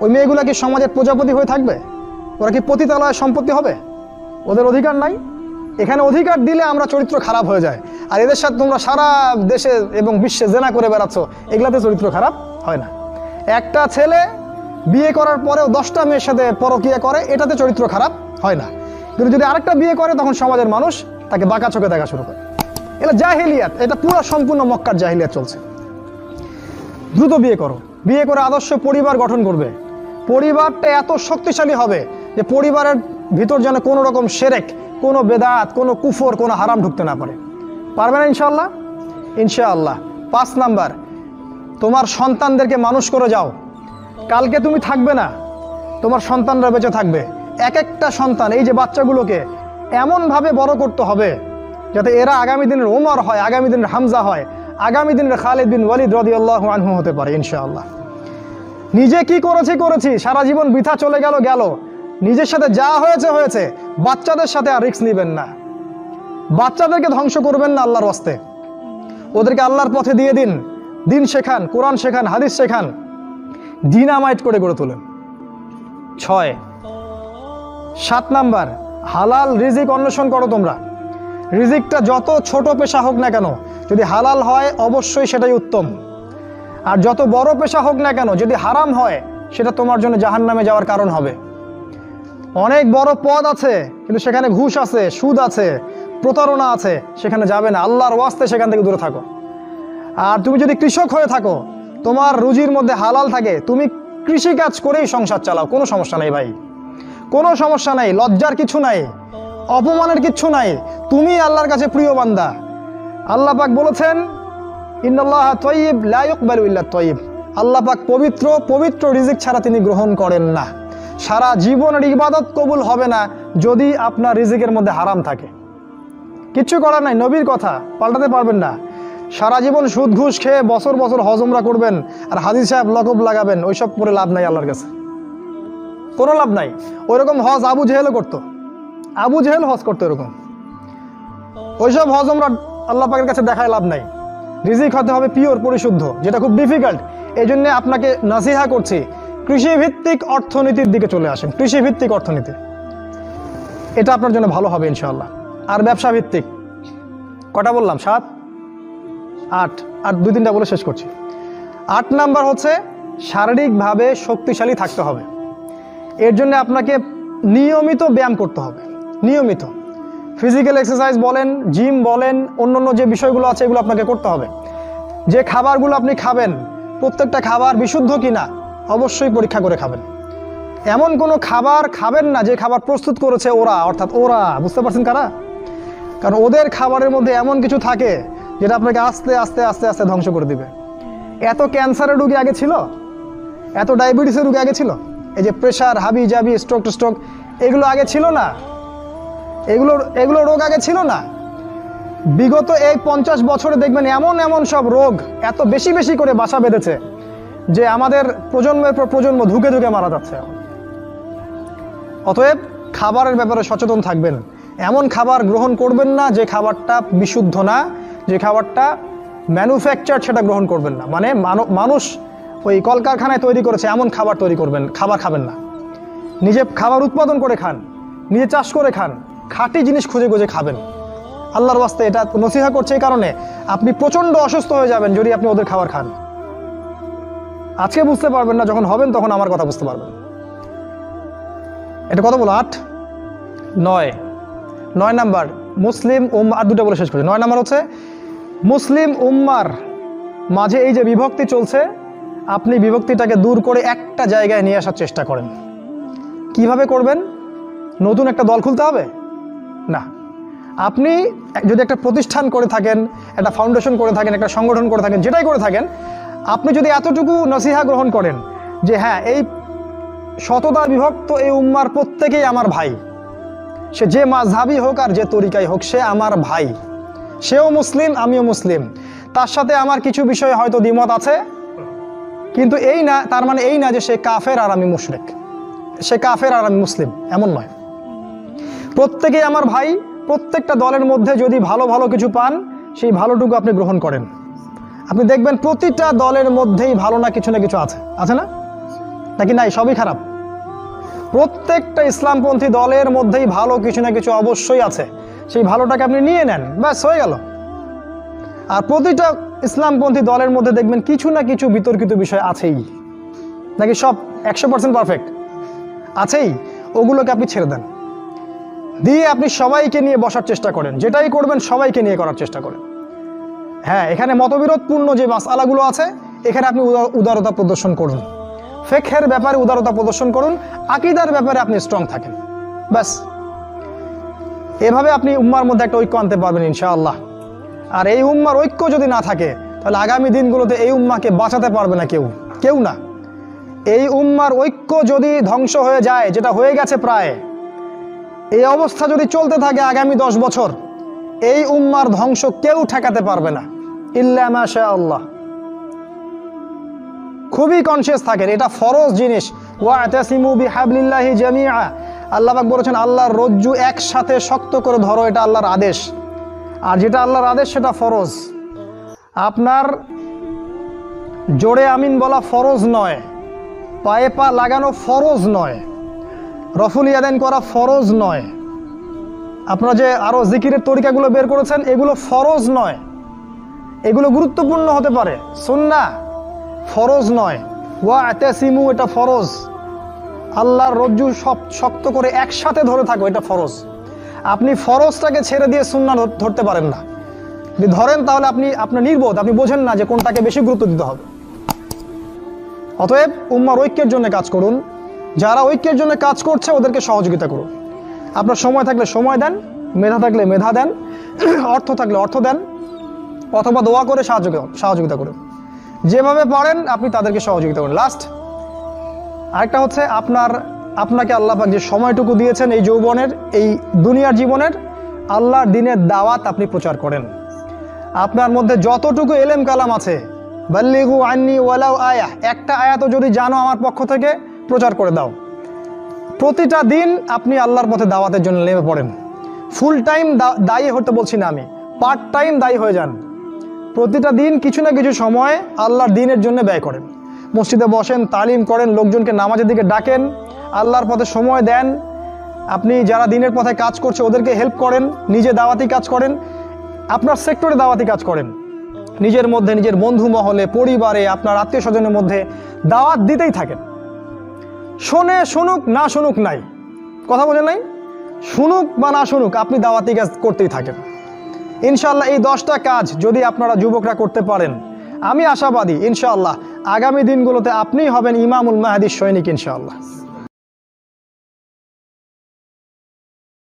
ওই মেয়েগুলা কি সমাজের প্রজাপতি হয়ে থাকবে? ওরা কি পতিতালয়ের সম্পত্তি হবে? ওদের অধিকার নাই? এখানে অধিকার দিলে আমরা চরিত্র খারাপ হয়ে যায়। আর এদের সাথে তোমরা সারা দেশে এবং বিশ্বে জেনা করে বেড়াচ্ছ, এগুলাতে চরিত্র খারাপ হয় না। একটা ছেলে বিয়ে করার পরেও 10টা মেয়ের সাথে পরকীয়া করে, এটাতে চরিত্র খারাপ হয় না। কিন্তু যদি আরেকটা বিয়ে করে তখন সমাজের মানুষ তাকে বাঁকা চোখে দেখা শুরু করে। এটা জাহিলিয়াত, এটা পুরো সম্পূর্ণ মক্কার জাহিলিয়াত চলছে। দ্রুত বিয়ে করো, বিয়ে করে আদর্শ পরিবার গঠন করবে। পরিবারটা এত শক্তিশালী হবে যে পরিবারের ভিতর যেন কোনো রকম শিরক, কোনো বেদাত, কোনো কুফর, কোনো হারাম ঢুকতে না পারে। পারবে না ইনশাআল্লাহ? ইনশাআল্লাহ। 5 নাম্বার, তোমার সন্তানদেরকে মানুষ করে যাও। কালকে তুমি থাকবে না, তোমার সন্তানরা বেঁচে থাকবে। এক একটা সন্তান, এই যে বাচ্চাগুলোকে এমনভাবে বড় করতে হবে যাতে এরা আগামী দিনের ওমর হয়, আগামী দিনের হামজা হয়, আগামী দিনের খালিদ বিন ওয়ালিদ রাদিয়াল্লাহু আনহু হতে পারে ইনশাআল্লাহ। নিজে কি করেছি, সারা জীবন বৃথা চলে গেল। নিজের সাথে যা হয়েছে হয়েছে, বাচ্চাদের সাথে আর রিস্ক নেবেন না। বাচ্চাদেরকে ধ্বংস করবেন না আল্লাহর ওয়াস্তে। ওদেরকে আল্লাহর পথে দিয়ে দিন, দিন শেখান, কোরআন শেখান, হাদিস শেখান, ডিনামাইট করে গড়ে তোলেন। 7 নাম্বার, হালাল রিজিক অন্বেষণ করো তোমরা। রিজিকটা যত ছোট পেশা হোক না কেন, যদি হালাল হয় অবশ্যই সেটাই উত্তম। আর যত বড় পেশা হোক না কেন, যদি হারাম হয় সেটা তোমার জন্য জাহান্নামে যাওয়ার কারণ হবে। অনেক বড় পদ আছে কিন্তু সেখানে ঘুষ আছে, সুদ আছে, প্রতারণা আছে, সেখানে যাবে না। আল্লাহর ওয়াস্তে সেখান থেকে দূরে থাকো। আর তুমি যদি কৃষক হয়ে থাকো, তোমার রুজির মধ্যে হালাল থাকে, তুমি কৃষিকাজ করেই সংসার চালাও, কোনো সমস্যা নেই ভাই, কোনো সমস্যা নাই। লজ্জার কিছু নাই, অপমানের কিছু নাই। তুমি আল্লাহর কাছে প্রিয় বান্দা। আল্লাহ পাক বলেছেন, ইন্নাল্লাহা তাইয়্যিব লা ইকবালু ইল্লা তাইয়্যিব। আল্লাহ পাক পবিত্র, পবিত্র রিজিক ছাড়া তিনি গ্রহণ করেন না। সারা জীবনের ইবাদত কবুল হবে না যদি আপনার রিজিকের মধ্যে হারাম থাকে। কিচ্ছু করার নাই, নবীর কথা পাল্টাতে পারবেন না। সারা জীবন সুদ ঘুষ খেয়ে বছর বছর হজ উমরা করবেন আর হাজি সাহেব লকব লাগাবেন, ওইসব করে লাভ নাই আল্লাহর কাছে, কোনো লাভ নাই। ওইরকম হজ আবু জেহেলও করতো, আবু জেহেল হজ করতো এরকম। ওইসব হজ উমরা আল্লাহ পাকের কাছে দেখায় লাভ নাই। রিজিক হতে হবে পিওর, পরিশুদ্ধ, যেটা খুব ডিফিকাল্ট। এই জন্য আপনাকে নাসিহা করছি, কৃষিভিত্তিক অর্থনীতির দিকে চলে আসেন। কৃষিভিত্তিক অর্থনীতি, এটা আপনার জন্য ভালো হবে ইনশাআল্লাহ। আর ব্যবসা ভিত্তিক, কটা বললাম? 7, 8, আর 2-3টা বলে শেষ করছি। 8 নাম্বার হচ্ছে শারীরিকভাবে শক্তিশালী থাকতে হবে। এর জন্য আপনাকে নিয়মিত ব্যায়াম করতে হবে, নিয়মিত ফিজিক্যাল এক্সারসাইজ বলেন, জিম বলেন, অন্যান্য যে বিষয়গুলো আছে এগুলো আপনাকে করতে হবে। যে খাবারগুলো আপনি খাবেন, প্রত্যেকটা খাবার বিশুদ্ধ কিনা অবশ্যই পরীক্ষা করে খাবেন। এমন কোনো খাবার খাবেন না যে খাবার প্রস্তুত করেছে ওরা, অর্থাৎ ওরা, বুঝতে পারছেন কারা? কারণ ওদের খাবারের মধ্যে এমন কিছু থাকে যেটা আপনাকে আস্তে আস্তে আস্তে আস্তে ধ্বংস করে দিবে। এত ক্যান্সারের রোগী আগে ছিল, এত ডায়াবেটিসের রোগী আগে ছিল, এই যে প্রেশার, হাবি জাবি, স্ট্রোক এগুলো আগে ছিল না। এগুলো রোগ আগে ছিল না। বিগত এই 50 বছরে দেখবেন এমন এমন সব রোগ এত বেশি বেশি করে বাসা বেঁধেছে যে আমাদের প্রজন্মের পর প্রজন্ম ধুকে ধুকে মারা যাচ্ছে। অতএব খাবারের ব্যাপারে সচেতন থাকবেন। এমন খাবার গ্রহণ করবেন না যে খাবারটা বিশুদ্ধ না, যে খাবারটা ম্যানুফ্যাকচার, সেটা গ্রহণ করবেন না। মানে মানুষ ওই কলকারখানায় তৈরি করেছে এমন খাবার খাবার খাবেন না। নিজে খাবার উৎপাদন করে খান, নিজে চাষ করে খান, খাঁটি জিনিস খুঁজে খুঁজে খাবেন। আল্লাহর ওয়াস্তে এটা নসিহা করছে এই কারণে, আপনি প্রচণ্ড অসুস্থ হয়ে যাবেন যদি আপনি ওদের খাবার খান। আজকে বুঝতে পারবেন না, যখন হবেন তখন আমার কথা বুঝতে পারবেন। এটা কত বলো? 8, 9 নাম্বার, মুসলিম উম্মাহ। আর 2টা বলে শেষ করি। 9 নাম্বার হচ্ছে মুসলিম উম্মার মাঝে এই যে বিভক্তি চলছে, আপনি বিভক্তিটাকে দূর করে একটা জায়গায় নিয়ে আসার চেষ্টা করেন। কিভাবে করবেন? নতুন একটা দল খুলতে হবে না। আপনি যদি একটা প্রতিষ্ঠান করে থাকেন, একটা ফাউন্ডেশন করে থাকেন, একটা সংগঠন করে থাকেন, যেটাই করে থাকেন, আপনি যদি এতটুকু নসিহা গ্রহণ করেন যে হ্যাঁ, এই শতদা বিভক্ত এই উম্মার প্রত্যেকেই আমার ভাই, সে যে মাযহাবই হোক আর যে তরিকাই হোক, সে আমার ভাই, সেও মুসলিম, আমিও মুসলিম, তার সাথে আমার কিছু বিষয়ে হয়তো দ্বিমত আছে, কিন্তু এই না, তার মানে এই না যে সে কাফের আর আমি মুশরিক, সে কাফের আর আমি মুসলিম, এমন নয়। প্রত্যেকেই আমার ভাই। প্রত্যেকটা দলের মধ্যে যদি ভালো ভালো কিছু পান, সেই ভালোটুকু আপনি গ্রহণ করেন। আপনি দেখবেন প্রতিটা দলের মধ্যেই ভালো না কিছু আছে, আছে না? নাকি নাই? সবই খারাপ? প্রত্যেকটা ইসলামপন্থী দলের মধ্যেই ভালো কিছু না কিছু অবশ্যই আছে। সেই ভালোটাকে আপনি নিয়ে নেন, ব্যাস হয়ে গেল। আর প্রতিটা ইসলামপন্থী দলের মধ্যে দেখবেন কিছু না কিছু বিতর্কিত বিষয় আছেই, নাকি সব 100% পারফেক্ট আছেই, ওগুলোকে আপনি ছেড়ে দেন, দিয়ে আপনি সবাইকে নিয়ে বসার চেষ্টা করেন, যেটাই করবেন সবাইকে নিয়ে করার চেষ্টা করেন। হ্যাঁ, এখানে মতবিরোধপূর্ণ যে মাসআলাগুলো আছে এখানে আপনি উদারতা প্রদর্শন করুন, ফিকহের ব্যাপারে উদারতা প্রদর্শন করুন, আকীদার ব্যাপারে আপনি স্ট্রং থাকেন, ব্যাস। এভাবে আপনি উম্মার মধ্যে একটা ঐক্য আনতে পারবেন ইনশাআল্লাহ। আর এই উম্মার ঐক্য যদি না থাকে তাহলে আগামী দিনগুলোতে এই উম্মাকে বাঁচাতে পারবে না কেউ না। এই উম্মার ঐক্য যদি ধ্বংস হয়ে যায়, যেটা হয়ে গেছে প্রায়, এই অবস্থা যদি চলতে থাকে আগামী 10 বছর, এই উম্মার ধ্বংস কেউ ঠেকাতে পারবে না ইল্লা মাশা আল্লাহ। খুবই কনসিয়াস থাকেন, এটা ফরজ জিনিস। ওয়াতাসিমু বিহাবলিল্লাহি জামিআ, আল্লাহ পাক বলেছেন আল্লাহর রজ্জু একসাথে শক্ত করে ধরো, এটা আল্লাহর আদেশ। আর যেটা আল্লাহর আদেশ সেটা ফরজ। আপনার জোরে আমিন বলা ফরজ নয়, পায়ে পা লাগানো ফরজ নয়, রফুল ইয়াদাইন করা ফরজ নয়, আপনারা যে আরো জিকিরের তরিকাগুলো বের করেছেন এগুলো ফরজ নয়, এগুলো গুরুত্বপূর্ণ হতে পারে, সুন্নাহ, ফরজ নয়। ওয়াতাসিমু এটা ফরজ, আল্লাহর রজ্জু সব শক্ত করে একসাথে ধরে থাকো, এটা ফরজ। আপনি ফরজটাকে ছেড়ে দিয়ে সুন্নাহ ধরতে পারেন না। যদি ধরেন তাহলে আপনার নির্বোধ, আপনি বোঝেন না যে কোনটাকে বেশি গুরুত্ব দিতে হবে। অতএব উম্মার ঐক্যের জন্য কাজ করুন, যারা ঐক্যের জন্য কাজ করছে ওদেরকে সহযোগিতা করুন। আপনার সময় থাকলে সময় দেন, মেধা থাকলে মেধা দেন, অর্থ থাকলে অর্থ দেন, অথবা দোয়া করে সহযোগিতা করুন। যেভাবে পারেন আপনি তাদেরকে সহযোগিতা করুন। লাস্ট আরেকটা হচ্ছে, আপনাকে আল্লাহ পাক যে সময়টুকু দিয়েছেন এই যৌবনের, এই দুনিয়ার জীবনের, আল্লাহর দ্বীনের দাওয়াত আপনি প্রচার করেন। আপনার মধ্যে যতটুকু এলেম কালাম আছে, বাল্লিগু আন্নি ওয়ালাউ আয়াহ, একটা আয়াতও যদি জানো আমার পক্ষ থেকে প্রচার করে দাও। প্রতিটা দিন আপনি আল্লাহর পথে দাওয়াতের জন্য নেমে পড়েন। ফুল টাইম দায়ী হতে বলছি না আমি, পার্ট টাইম দায়ী হয়ে যান। প্রতিটা দিন কিছু না কিছু সময় আল্লাহর দ্বীনের জন্য ব্যয় করেন। মসজিদে বসেন, তালিম করেন, লোকজনকে নামাজের দিকে ডাকেন, আল্লাহর পথে সময় দেন। আপনি যারা দ্বীনের পথে কাজ করছে ওদেরকে হেল্প করেন, নিজে দাওয়াতি কাজ করেন, আপনার সেক্টরে দাওয়াতি কাজ করেন, নিজের মধ্যে, নিজের বন্ধু মহলে, পরিবারে, আপনার আত্মীয় স্বজনের মধ্যে দাওয়াত দিতেই থাকেন। শোনে শুনুক, না শুনুক নাই, কথা বোঝেন নাই, শুনুক বা না শুনুক আপনি দাওয়াতি কাজ করতেই থাকেন। ইনশাআল্লাহ এই 10টা কাজ যদি আপনারা যুবকরা করতে পারেন, আমি আশাবাদী ইনশাআল্লাহ আগামী দিনগুলোতে আপনিই হবেন ইমামুল মাহদির সৈনিক ইনশাআল্লাহ।